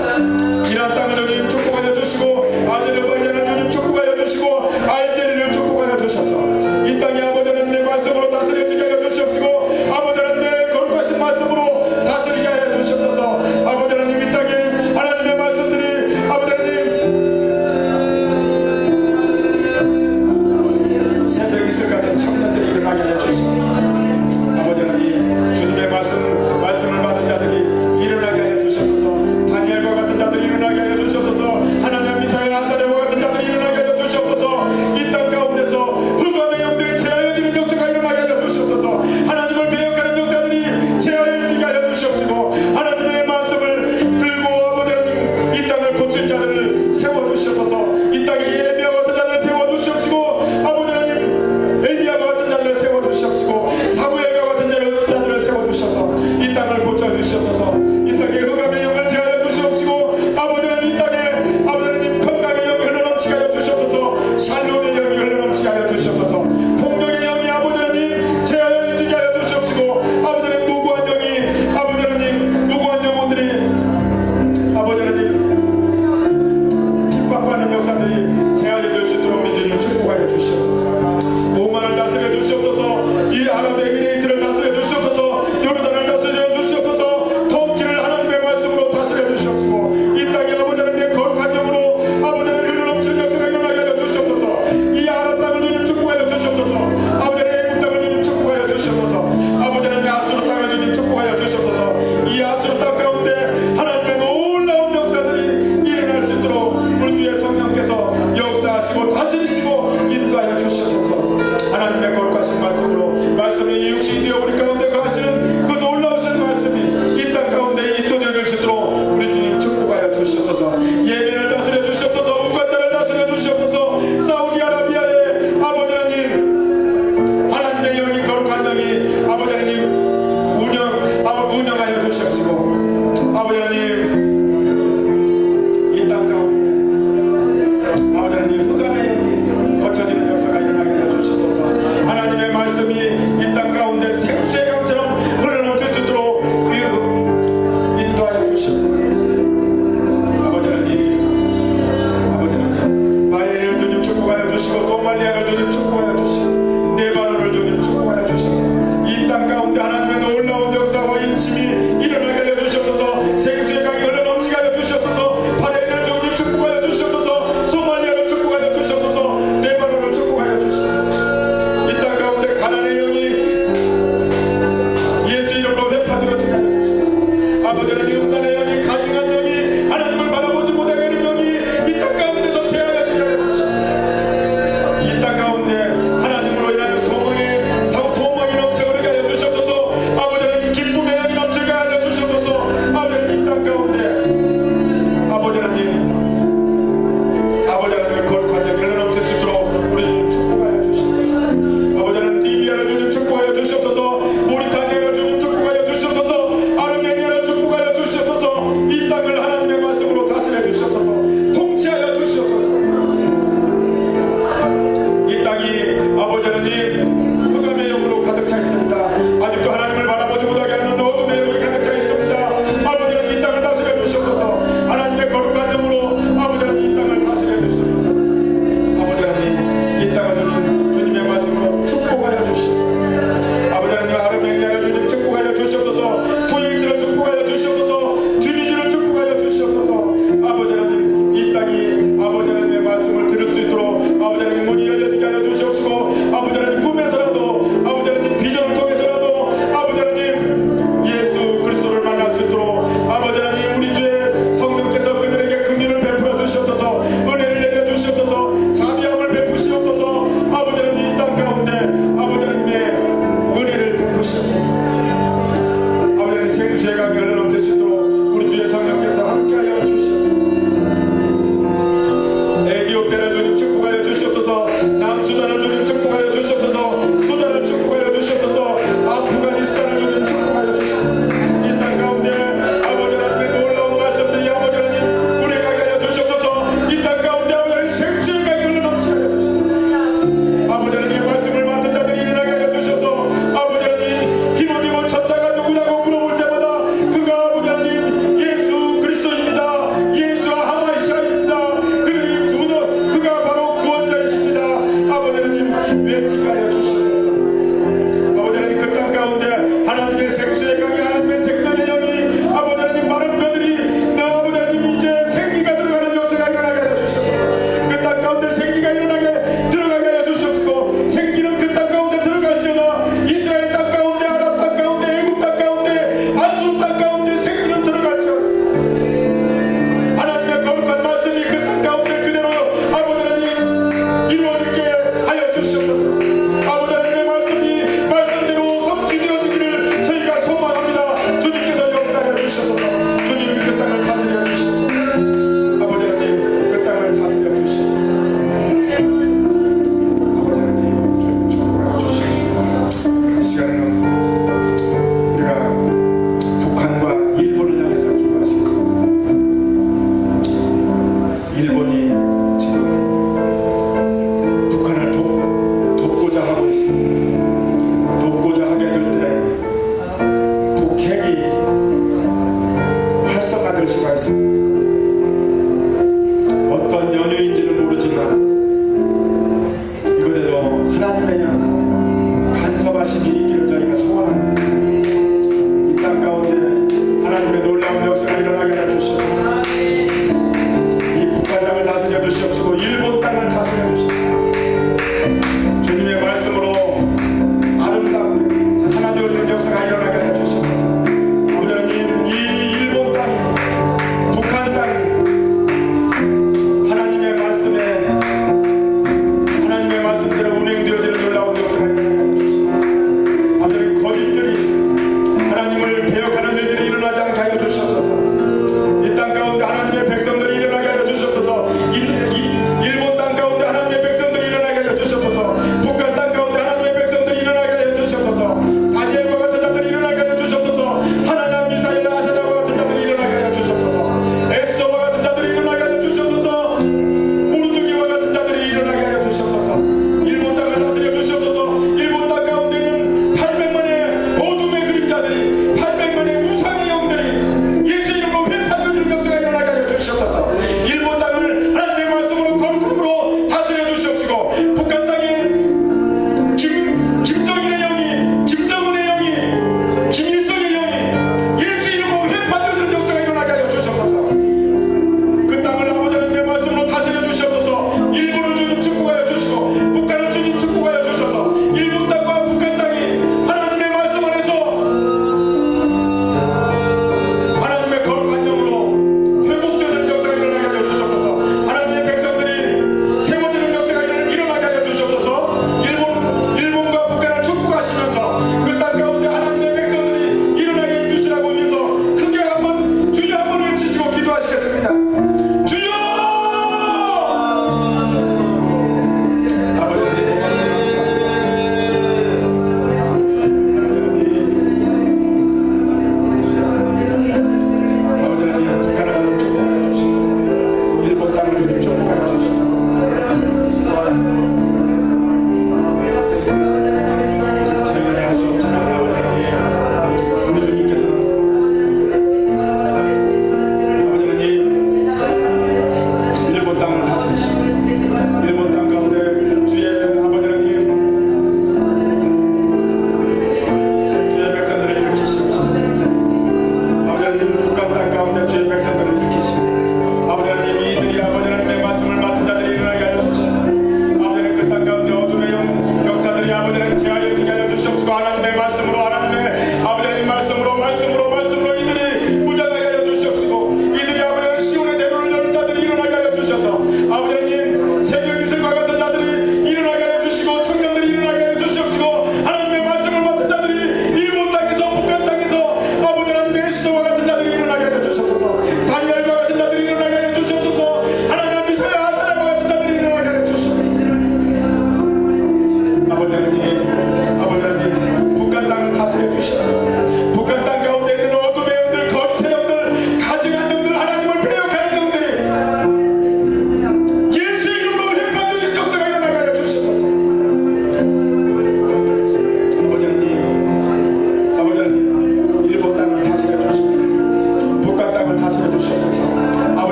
이란 땅을 주님 축복하여 주시고 아제르바이잔을 주님 축복하여 주시고 알제리를 축복하여 주셔서 이 땅에 아버지 하나님의 말씀으로 다스려지게 하여 주시옵시고 아버지 하나님의 거룩하신 말씀으로 다스리게 하여 주시옵소서. 아버지 하나님 이 땅에 하나님의 말씀들이 아버지 하나님 새벽 이슬 같은 청년들이 일어나게 하여 주시옵소서. 아버지 하나님 주님의 말씀을 받은 자들이 일어나게 하여 주시옵소서. 다니엘과 같은 자들이 일어나게 하여 주시옵소서.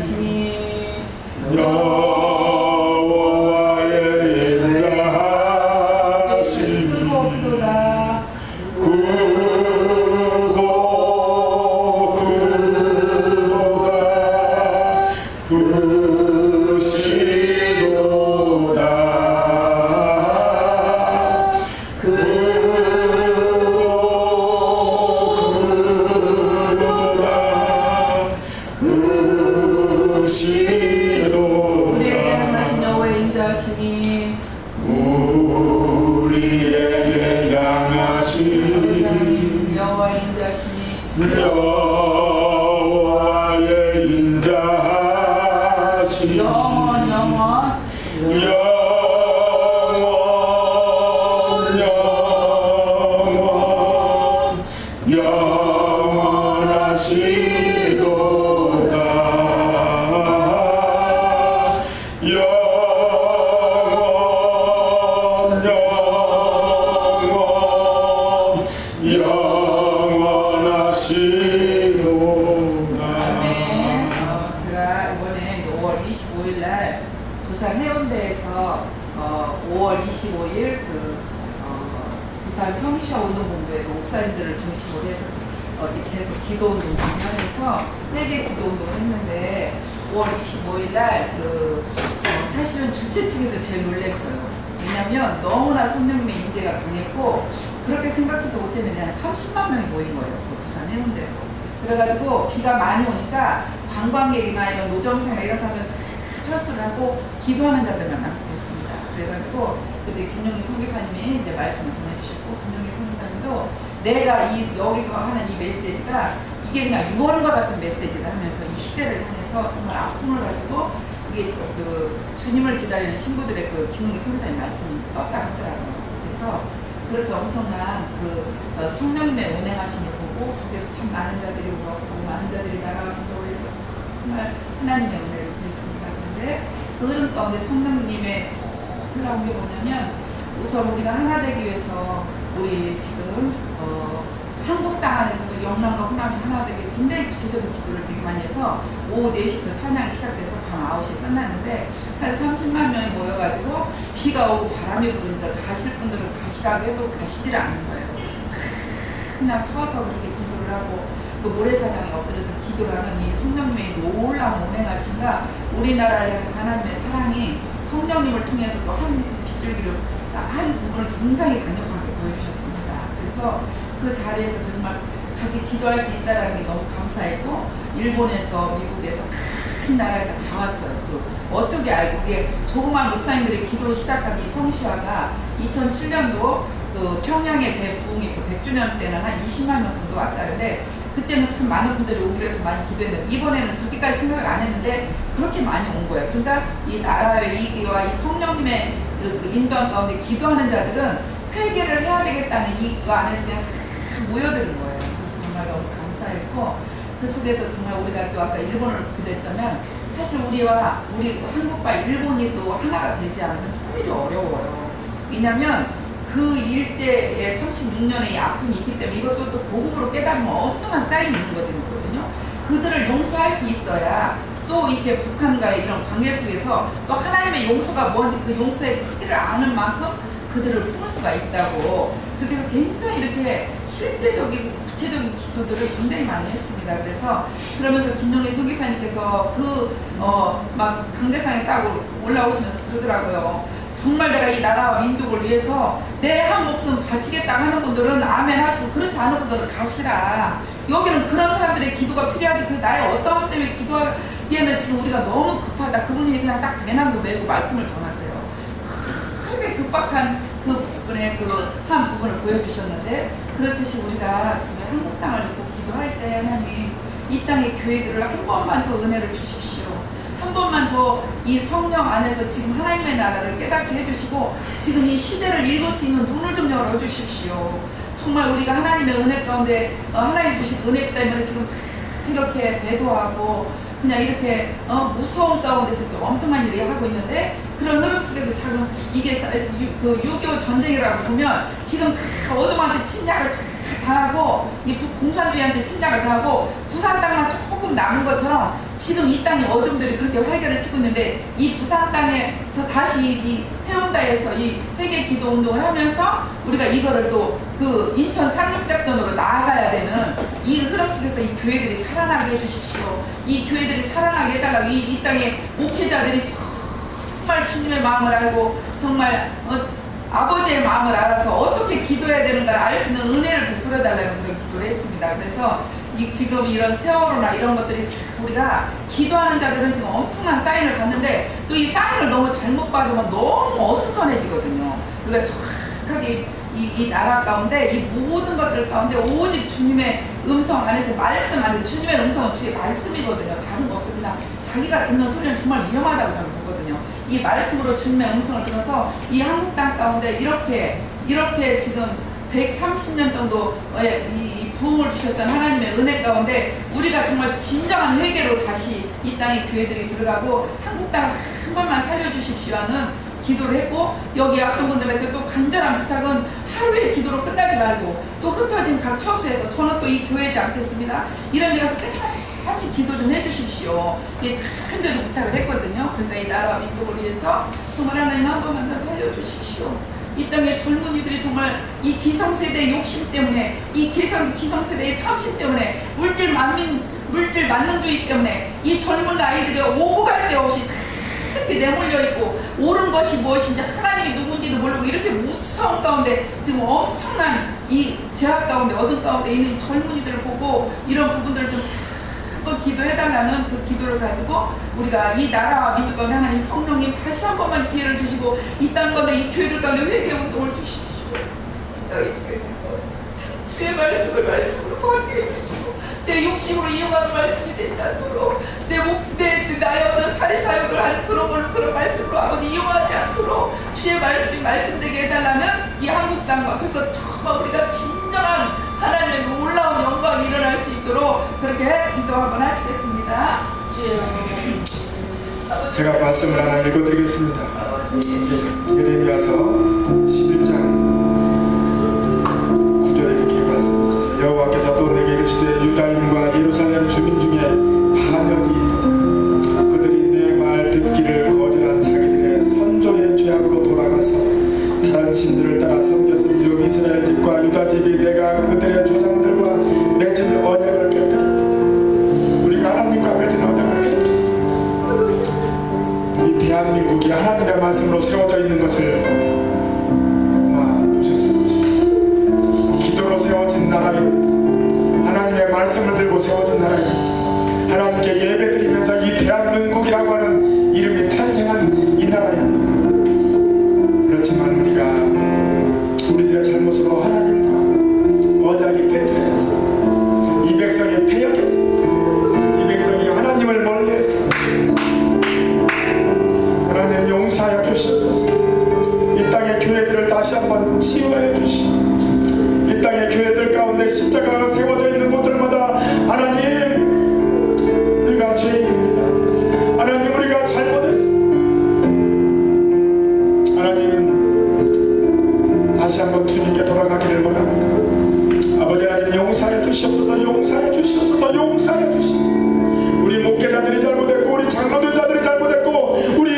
인자하시니 여호와의 인자하심 그곳도다 우리에게 향하신 여호와의 인자하시니 우리에게 향하신 여호와의 인자하시니 여호와의 인자하심 영원 제가 이번에 5월 25일 날 부산 해운대에서 5월 25일 부산 성시와 운동본부에 목사님들을 중심으로 해서 계속 기도운동 진행해서 회개 기도운동을 했는데 5월 25일 날 사실은 주최 측에서 제일 놀랐어요. 왜냐면 너무나 성령님의 인재가 강했고 그렇게 생각해도 못했는데 한 30만 명이 모인 거예요. 부산 해운대로. 그래가지고 비가 많이 오니까 관광객이나 이런 노점생이나 이런 사람들 다 철수를 하고 기도하는 자들만 남게 됐습니다. 그래가지고 그때 김용희 선교사님이 이제 말씀을 전해주셨고 김용희 선교사님도 내가 여기서 하는 이 메시지가 이게 그냥 유언과 같은 메시지다 하면서 이 시대를 향해서 정말 아픔을 가지고 이게 주님을 기다리는 신부들의 김용희 선교사님 말씀이 떴다 하더라고요. 그래서 그렇게 엄청난 성령님의 운행하심을 보고 거기서 참 많은 자들이 울었고 많은 자들이 나라와 기도를 해서 정말 하나님의 은혜를 구했습니다. 그런데 그 흐름 가운데 성령님의 흘러온 게 뭐냐면 우선 우리가 하나 되기 위해서 우리 지금 한국 땅 안에서도 영랑과 훈남이 하나 되기 위해 굉장히 구체적인 기도를 되게 많이 해서 오후 4시부터 찬양이 시작돼서 밤 9시에 끝났는데 한 30만 명이 모여가지고 비가 오고 바람이 부르니까 가실 분들은 가시라고 해도 가시질 않는 거예요. 그냥 서서 그렇게 기도를 하고 그 모래사장에 엎드려서 기도를 하는 이 성령님의 놀라운 운행하심과 우리나라를 향해서 하나님의 사랑이 성령님을 통해서 또 한 빗줄기를 한 부분을 굉장히 강력하게 보여주셨습니다. 그래서 그 자리에서 정말 같이 기도할 수 있다는 게 너무 감사했고 일본에서 미국에서 큰 나라에서 다 왔어요. 어떻게 알고 이게 조그만 목사님들이 기도를 시작한 이 성시화가 2007년도 평양의 대부흥이 100주년 때는 한 20만 명 정도 왔다는데 그때는 참 많은 분들이 오기로 해서 많이 기도했는데 이번에는 그렇게까지 생각을 안 했는데 그렇게 많이 온 거예요. 그러니까 이 나라의 이기와 이 성령님의 인도한 가운데 기도하는 자들은 회개를 해야 되겠다는 이거 안에서 그냥 모여드는 거예요. 그래서 정말 너무 감사했고 그 속에서 정말 우리가 또 아까 일본을 기도했자면 사실 우리 한국과 일본이 또 하나가 되지 않으면 오히려 어려워요. 왜냐하면 그 일제의 36년의 아픔이 있기 때문에 이것도 또 복음으로 깨달으면 엄청난 쌓임이 있는 거거든요. 그들을 용서할 수 있어야 또 이렇게 북한과의 이런 관계 속에서 또 하나님의 용서가 뭔지 그 용서의 크기를 아는 만큼 그들을 품을 수가 있다고 그렇게 해서 굉장히 이렇게 실제적이고 구체적인 기도들을 굉장히 많이 했습니다. 그래서 그러면서 김용희 선교사님께서 막 강대상에 따고 올라오시면서 그러더라고요. 정말 내가 이 나라와 민족을 위해서 내 한 목숨 바치겠다 하는 분들은 아멘 하시고 그렇지 않은 분들은 가시라. 여기는 그런 사람들의 기도가 필요하지 그 나의 어떤 분 때문에 기도하기에는 지금 우리가 너무 급하다. 그분이 그냥 딱 배낭도 메고 말씀을 전하세요. 크게 급박한 그 부분의 한 부분을 보여주셨는데 그렇듯이 우리가 정말 한국 땅을 놓고 기도할 때 하나님 이 땅의 교회들을 한 번만 더 은혜를 주십시오. 한 번만 더 이 성령 안에서 지금 하나님의 나라를 깨닫게 해주시고 지금 이 시대를 읽을 수 있는 눈을 좀 열어주십시오. 정말 우리가 하나님의 은혜 가운데 하나님 주신 은혜 때문에 지금 이렇게 배도하고 그냥 이렇게 무서운 가운데서 엄청난 일을 하고 있는데 그런 흐름 속에서 지금 이게 6.25 전쟁이라고 보면 지금 어둠한테 침략을 당하고 이 공산주의한테 침략을 당하고 부산 땅만 조금 조금 남은 것처럼 지금 이 땅의 어둠들이 그렇게 활개를 치고 있는데 이 부산 땅에서 다시 이 해운다에서 이 회개 기도 운동을 하면서 우리가 이거를 또 그 인천 상륙작전으로 나아가야 되는 이 흐름 속에서 이 교회들이 살아나게 해주십시오. 이 교회들이 살아나게 해달라고 이 땅의 목회자들이 정말 주님의 마음을 알고 정말 아버지의 마음을 알아서 어떻게 기도해야 되는가를 알 수 있는 은혜를 베풀어 달라는 그런 기도를 했습니다. 그래서 지금 이런 세월호나 이런 것들이 우리가 기도하는 자들은 지금 엄청난 사인을 받는데 또 이 사인을 너무 잘못 받으면 너무 어수선해지거든요. 우리가 정확하게 이 나라 가운데 이 모든 것들 가운데 오직 주님의 음성 안에서 말씀 안에서 주님의 음성은 주의 말씀이거든요. 다른 것은 그냥 자기가 듣는 소리는 정말 위험하다고 저는 보거든요. 이 말씀으로 주님의 음성을 들어서 이 한국 땅 가운데 이렇게 지금 130년 정도의 이 부흥을 주셨던 하나님의 은혜 가운데 우리가 정말 진정한 회개로 다시 이 땅에 교회들이 들어가고 한국 땅을 한 번만 살려주십시오 하는 기도를 했고 여기 악동분들한테 또 간절한 부탁은 하루의 기도로 끝나지 말고 또 흩어진 각 처수에서 저는 또 이 교회지 않겠습니다. 이런 데 가서 끊임없이 기도 좀 해주십시오. 큰데도 부탁을 했거든요. 그러니까 이 나라와 민족을 위해서 정말 하나님 한 번만 더 살려주십시오. 이 땅의 젊은이들이 정말 이 기성세대의 욕심 때문에 이 기성세대의 탐심 때문에 물질 만능주의 때문에 이 젊은 아이들이 오고 갈 데 없이 이렇게 내몰려 있고 옳은 것이 무엇인지 하나님이 누군지도 모르고 이렇게 무서운 가운데 지금 엄청난 이 제약 가운데 어둠 가운데 있는 젊은이들을 보고 이런 부분들을 좀 한번 기도해달라는 그 기도를 가지고 우리가 이 나라와 민족 가운데 하나님 성령님 다시 한 번만 기회를 주시고 이 땅 가운데 이 교회들 가운데 회개 운동을 주십시오. 주의 말씀으로 도와주게 해주시고 내 욕심으로 이용하는 말씀이 되지 않도록 나의 어떤 사회사역을 하는 그런 말씀으로 아버지 이용하지 않도록 주의 말씀이 말씀되게 해달라는 이 한국 땅과 그래서 정말 우리가 진정한 하나님의 놀라운 영광이 일어날 수 있도록 그렇게 기도 한번 하시겠습니다. 제가 말씀을 하나 읽어드리겠습니다. 예레미야서 11장 9절에 이렇게 말씀하셨습니다. 여호와께서 또 내게 이르시되 유다인과 예루살렘 주민 중에 반역이 있도다. 그들이 내 말 듣기를 거절한 자기들의 선조의 죄악으로 돌아가서 다른 신들을 따라 섬겼은즉 이스라엘 집과 유다 집이 내가 그들의 조상들과 맺은 언약을 깨뜨렸다. 우리가 하나님과 맺은 언약을 깨뜨렸습니다. 이 대한민국이 하나님의 말씀으로 세워져 있는 것을 보셨을 것입니다. 기도로 세워진 나라입니다. 하나님의 말씀을 들고 세워진 나라입니다. 하나님께 예배드리면서 이 대한민국이라고 하는 이름이 탄생한 이 나라입니다. 그렇지만 우리들의 잘못으로 하나님과 언약이 깨뜨려졌습니다. 이 백성이 패역했습니다. 이 백성이 하나님을 멀리했습니다. 하나님 용서하여 주시옵소서. 이 땅의 교회들을 다시 한번 치유하여 주시고 이 땅의 교회들 가운데 십자가가 세워져 있는 곳들마다 하나님 우리가 죄인입니다. 하나님 우리가 잘못했습니다. 하나님 다시 한번 주님께 돌아가기를 원합니다. 아버지 하나님 용서하여 주시옵소서. 용서하여 주시옵소서. 용서하여 주시옵소서. 우리 목회자들이 잘못했고 우리 장로들자들이 잘못했고 우리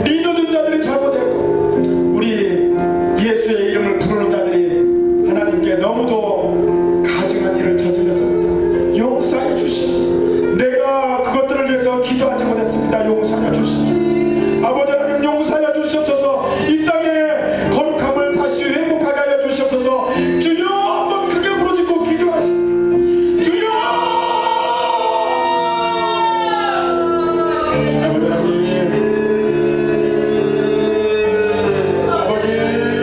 리더들자들이 잘못했고 우리 예수의 이름을 부르는 자들이 하나님께 너무도 가증한 일을 저질렀습니다. 용서하여 주시옵소서. 내가 그것들을 위해서 기도하지 못했습니다. 용서하여 주시옵소서. 아버지 하나님 용서하여 주시옵소서. 이 땅의 거룩함을 다시 회복하게 하여 주시옵소서. 주여 한번 크게 부르짖고 기도하시옵소서. 주여 아버지 하나님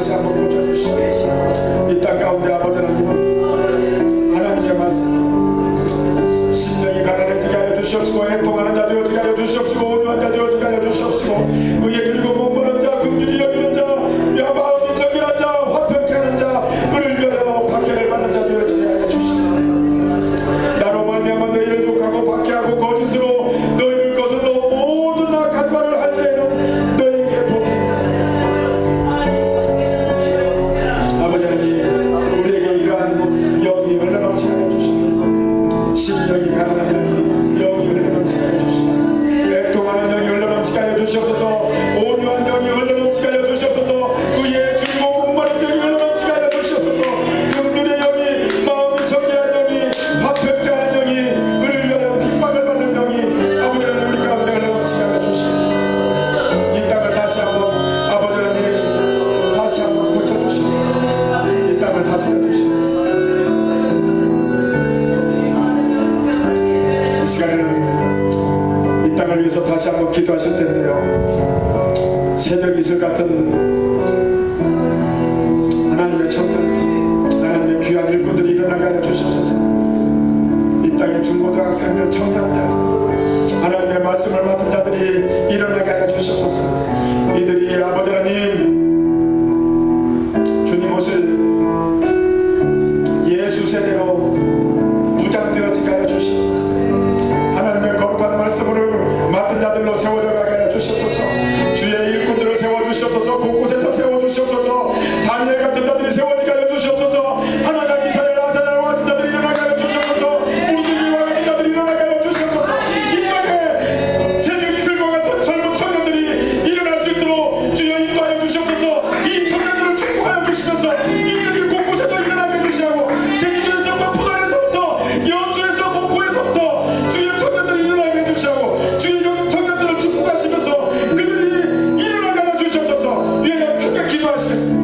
다시 한번 고쳐주시고 이 땅 가운데 아버지 하나님의 말씀 심령이 가난해지게 하여 주시옵시고 애통하는 자 되어지게 하여 주시옵시고 온유한 자 되어지게 하여 주시옵시고 의에 그리고 목마른 자 긍휼히 여기는 자 마음이 정결한 자 화평케 하는 자 은을 위하여 박해를 받는 자 되어지게 하여 주시옵소서. 나로 말미암아 너희를 욕하고 박해하고 거짓으로 너희를 거슬러 모든 악한 말을 할 때에는 너희에게 복이 아버지 하나님 우리에게 이러한 영이 흘러넘치게 하여 주시옵소서. 심령이 가난한 영이 흘러넘치게 하여 주시옵소서. 애통하는 영이 흘러넘치게 하여 주시옵소서. 온유한 영이 흘러넘치게 하여 주시옵소서. 의에 줄이고 목마른 영이 흘러넘치게 하여 주시옵소서. 긍휼의 영이 마음이 정결한 영이 화평케 하는 영이 은을 위하여 핍박을 받는 영이 아버지 하나님 우리 가운데 흘러넘치게 하여 주시옵소서. 이 땅을 다시 한번 아버지 하나님 다시 한번 고쳐주시옵소서. 이 땅을 다스려 주시옵소서. 이 시간에는 이 땅을 위해서 다시 한번 기도하실 텐데요. 새벽 이슬 같은 하나님의 청년들, 하나님의 귀한 일꾼들이 일어나게 하여 주시옵소서. 이 땅의 중고등학생들, 청년들, 하나님의 말씀을 맡은 자들이 일어나게 하여 주시옵소서. 이들이 아버지 하나님 주님 오실 예수 세대로 무장되어지게 하여 주시옵소서. 하나님의 거룩한 말씀을 맡은 자들로 세워져 가게 하여 주시옵소서. 주의 일꾼들을 세워주시옵소서. 곳곳에서 세워주시옵소서. 다니엘 같은 자들이 세워지게 하여 주시옵소서. 하나님 미사엘 아사엘과 같은 자들이 일어나게 하여 주시옵소서. 우두기와 같은 자들이 일어나게 하여 주시옵소서. 이 땅에 새벽 이슬과 같은 젊은 청년들이 일어날 수 있도록 주여 인도하여 주시옵소서. 이 청년들을 축복하여 주시면서 이들이 곳곳에서 일어나게 해주시고 제주도에서부터 부산에서부터 여수에서 목포에서부터 주의 청년들이 일어나게 해주시고 주의 청년들을 축복하시면서 그들이 일어나게 하여 주시옵소서. 위에 크게 기도하시겠습니다.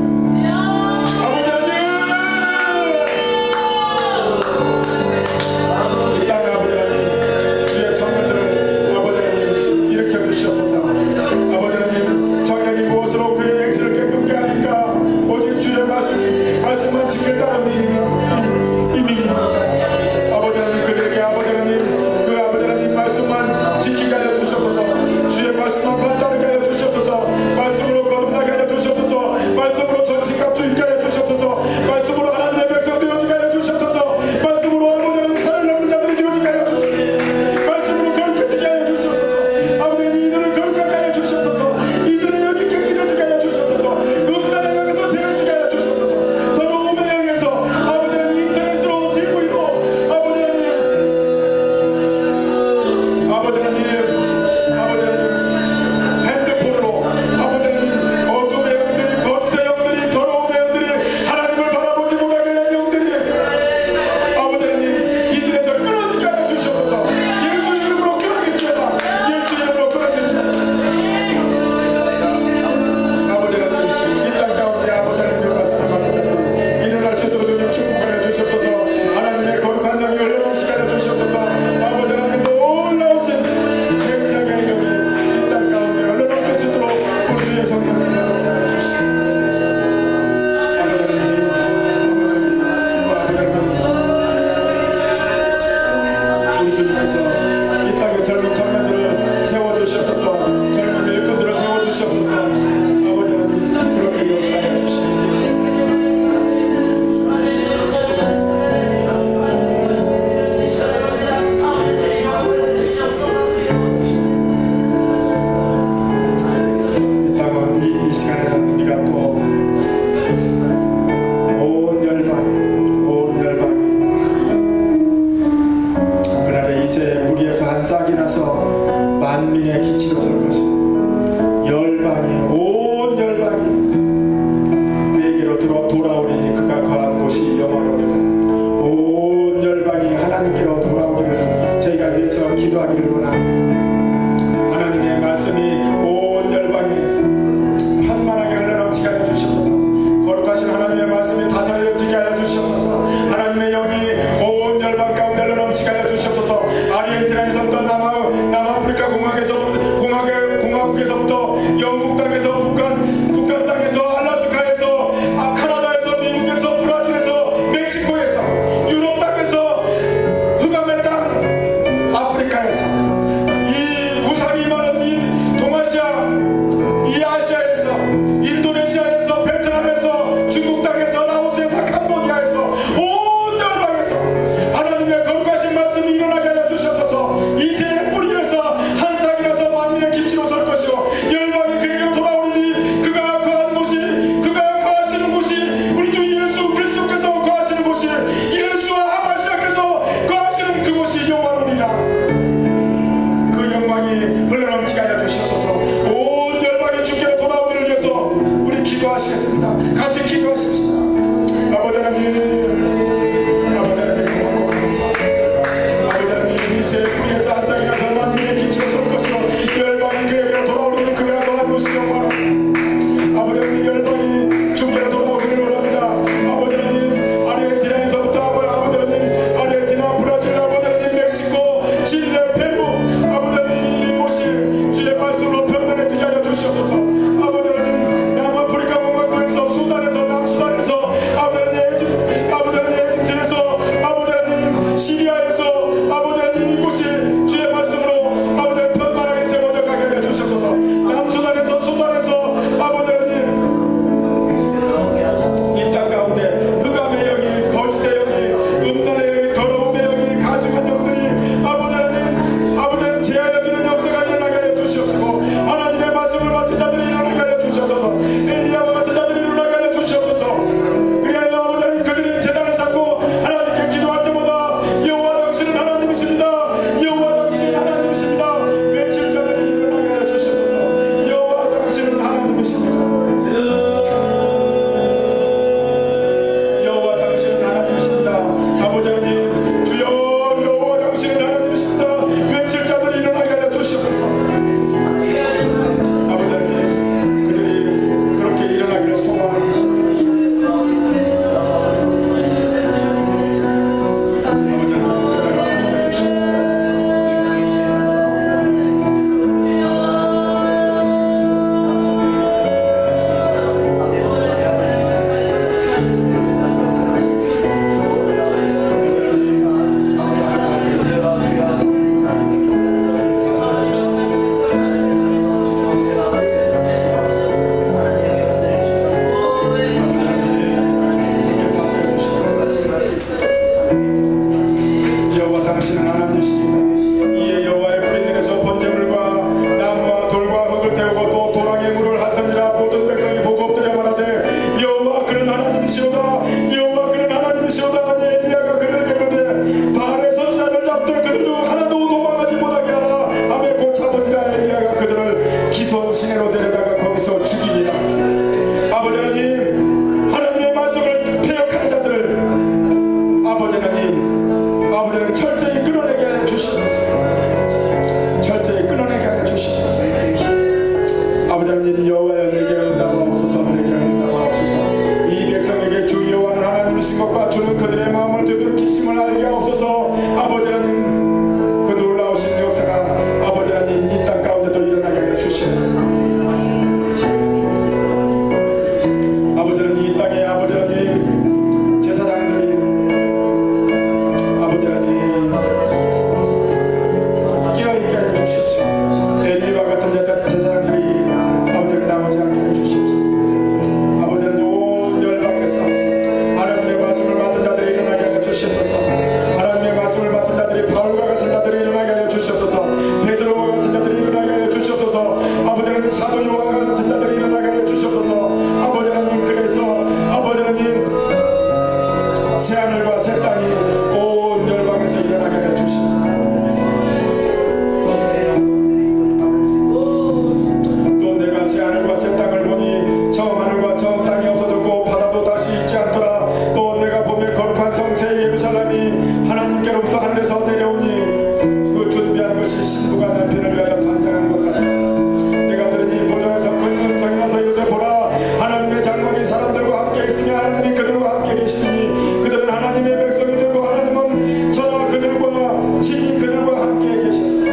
장막의 사람들과 함께 있으며 하나님이 그들과 함께 계시니 그들은 하나님의 백성이 되고 하나님은 저와 그들과 신이 그들과 함께 계셔서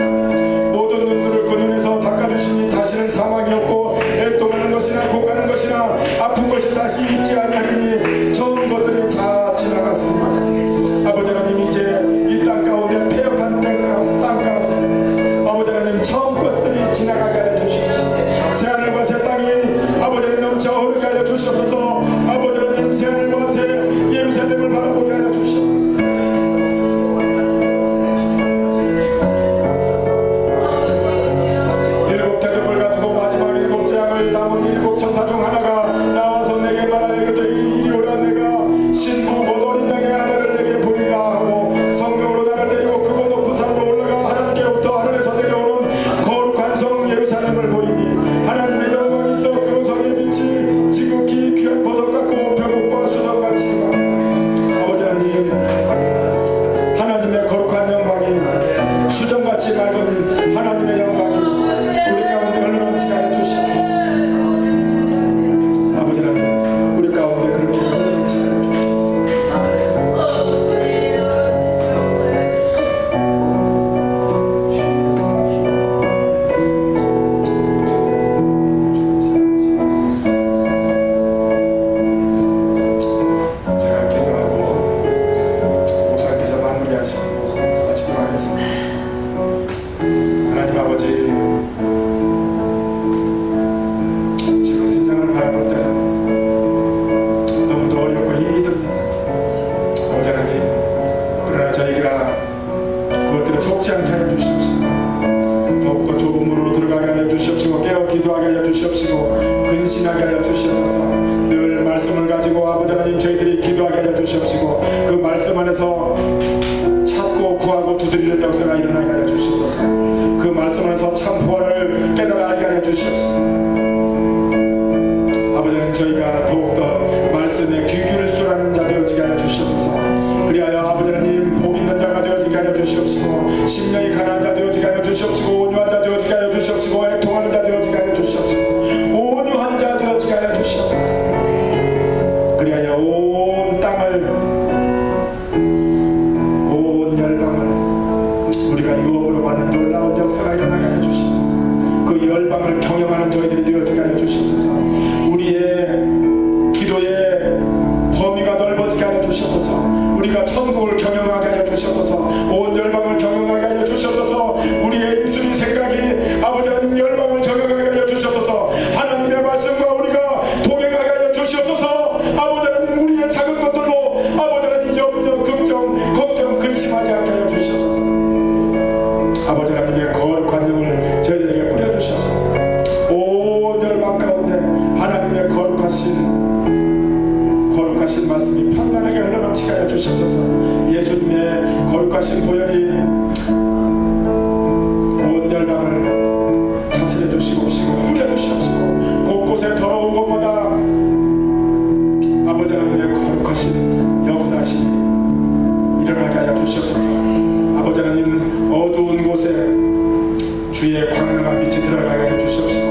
모든 눈물을 그 눈에서 닦아주시니 다시는 사망이 없고 애통하는 것이나 곡하는 것이나 아픈 것이 다시 있지 아니하니 처음 것들이 다 지나갔습니다. 아버지 하나님 이제 이 땅 가운데 폐역한 땅 가운데 아버지 하나님 처음 것들이 지나가게 하여 주시옵소서. 새하늘과 새 땅이 아버지 하나님 넘쳐 흐르게 하여 주시옵소서. 아버지 하나님 새하늘과 새 예루살렘을 바라보게 하여 주시옵소서. 일곱 대접을 가지고 마지막 일곱 재앙을 담은 일곱 천사 중 하나가 나와서 내게 말하여 이르되 이리 오라 내가 신부 곧 어린 양의 아내를 내게 보이라 하고 성경으로 나를 데리고 크고 높은 산으로 올라가 하나님께로부터 하늘에서 내려오는 거룩한 성 예루살렘을 보이니 하나님의 영광이 있어 그 성의 빛이 지극히 귀한 보석 같고 벼룩과 수정같이 아버지 하나님 하나님의 거룩한 영광이 수정같이 맑은 하나님의 영광이 우리 가운데 흘러넘치게 하여 주시옵소서. 아버지 하나님 우리 가운데 그렇게 흘러넘치게 하여 주시옵소서. 제가 기도하고 목사님께서 마무리하시고 마치도록 하겠습니다. 하나님 아버지 지금 세상을 바라볼 때는 너무도 어렵고 힘이 듭니다. 아버지 하나님 그러나 저희가 그것들에 속지 않게 하여 주시옵시고 더욱더 좁은 문으로 들어가게 하여 주시옵시고 깨어 기도하게 하여 주시옵시고 근신하게 하여 주시옵소서. 늘 말씀을 가지고 아버지 하나님 저희들이 기도하게 하여 주시옵시고 그 말씀 안에서 찾고 구하고 두드리는 역사가 일어나게 하여 주시옵소서. 그 말씀 안에서 참 부활을 깨달아 알게 하여 주시옵소서. 아버지 하나님 저희가 더욱더 말씀에 귀 기울일 줄 아는 자 되어지게 하여 주시옵소서. 그리하여 아버지 하나님 복 있는 자가 되어지게 하여 주시옵시고 심령이 가난한 자 되어지게 하여 주시옵시고 온유한 자 되어지게 하여 주시옵시고 애통하는 자 되어지게 하여 주시옵시고 온유한 자 되어지게 하여 주시옵소서. 그리하여 온 땅을 온 열방을 우리가 유업으로 받는 놀라운 역사가 일어나게 하여 주시옵소서. 그 열방을 경영하는 저희들이 되어지게 하여 주시옵소서. 우리의 기도의 범위가 넓어지게 하여 주시옵소서. 우리가 천국을 경영하게 하여 주시옵소서. 온 열방을 경영하게 하여 주시옵소서. 우리의 입술이 생각이 아버지 하나님 열방을 경영하게 하여 주시옵소서. 하나님의 말씀과 우리가 동행하게 하여 주시옵소서. 아버지 하나님 우리의 작은 것들로 아버지 하나님 염려, 걱정, 근심하지 않게 하여 주시옵소서. 아버지 하나님의 거룩한 영을 저희들에게 뿌려주셔서 온 열방 가운데 하나님의 거룩하신 말씀이 편안하게 흘러넘치게 하여 주시옵소서. 예수님의 거룩하신 보혈이 온 열방을 다스려 주시옵시고 뿌려 주시옵시고 곳곳에 더러운 곳마다 아버지 하나님의 거룩하신 역사하심이 일어나게 하여 주시옵소서. 아버지 하나님 어두운 곳에 주의 광명한 빛이 들어가게 하여 주시옵시고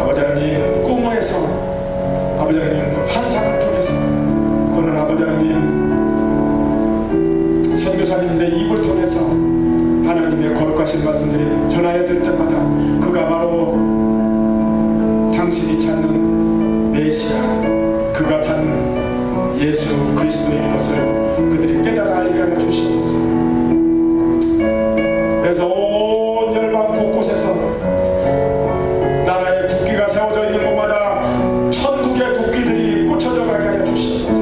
아버지 하나님 꿈에서 아버지 하나님 환상을 통해서 그는 아버지 하나님 선교사님들의 입을 통해서 하나님의 거룩하신 말씀들이 전하여질 때마다 그가 바로 당신이 찾는 메시아 그가 찾는 예수 그리스도인 것을 그들이 깨달아 알게 하여 주시옵소서. 그래서 온 열방 곳곳에서 나라의 국기가 세워져 있는 곳마다 천국의 국기들이 꽂혀져 가게 하여 주시옵소서.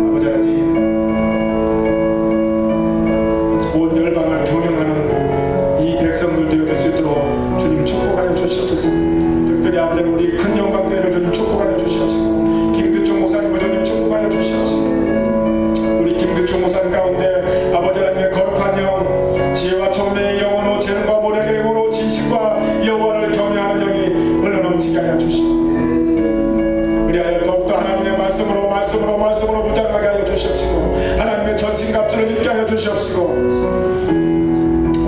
아버지 하나님 온 열방을 경영하는 이 백성들 되어질 수 있도록 주님 축복하여 주시옵소서. 특별히 아버지 우리 큰 영광교회를 주님 축복하여 주시옵소서. 김규총 목사님을 주님 축복하여 주시옵소서. 우리 김규총 목사님 가운데 아버지 하나님의 거룩한 영 지혜와 총명의 영으로 재능과 모략의 영으로 진실과 여호와를 경외하는 영이 흘러넘치게 하여 주시옵소서. 그리하여 더욱더 하나님의 말씀으로 무장하게 하여 주시옵시고 하나님의 전신갑주를 입게 하여 주시옵시고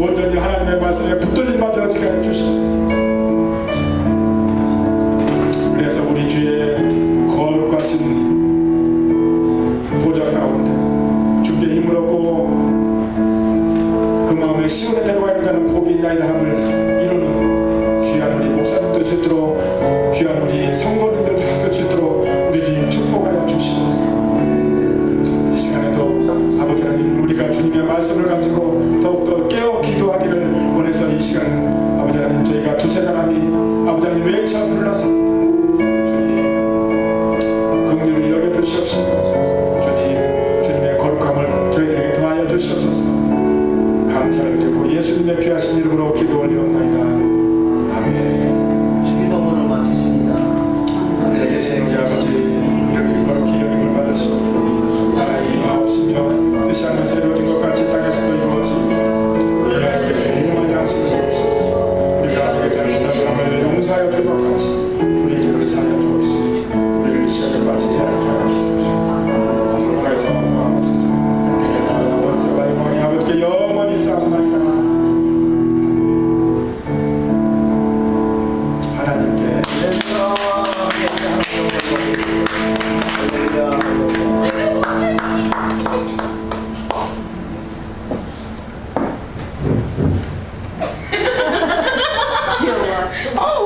온전히 하나님의 말씀에 붙들림 받아지게 하여 주시옵소서. 어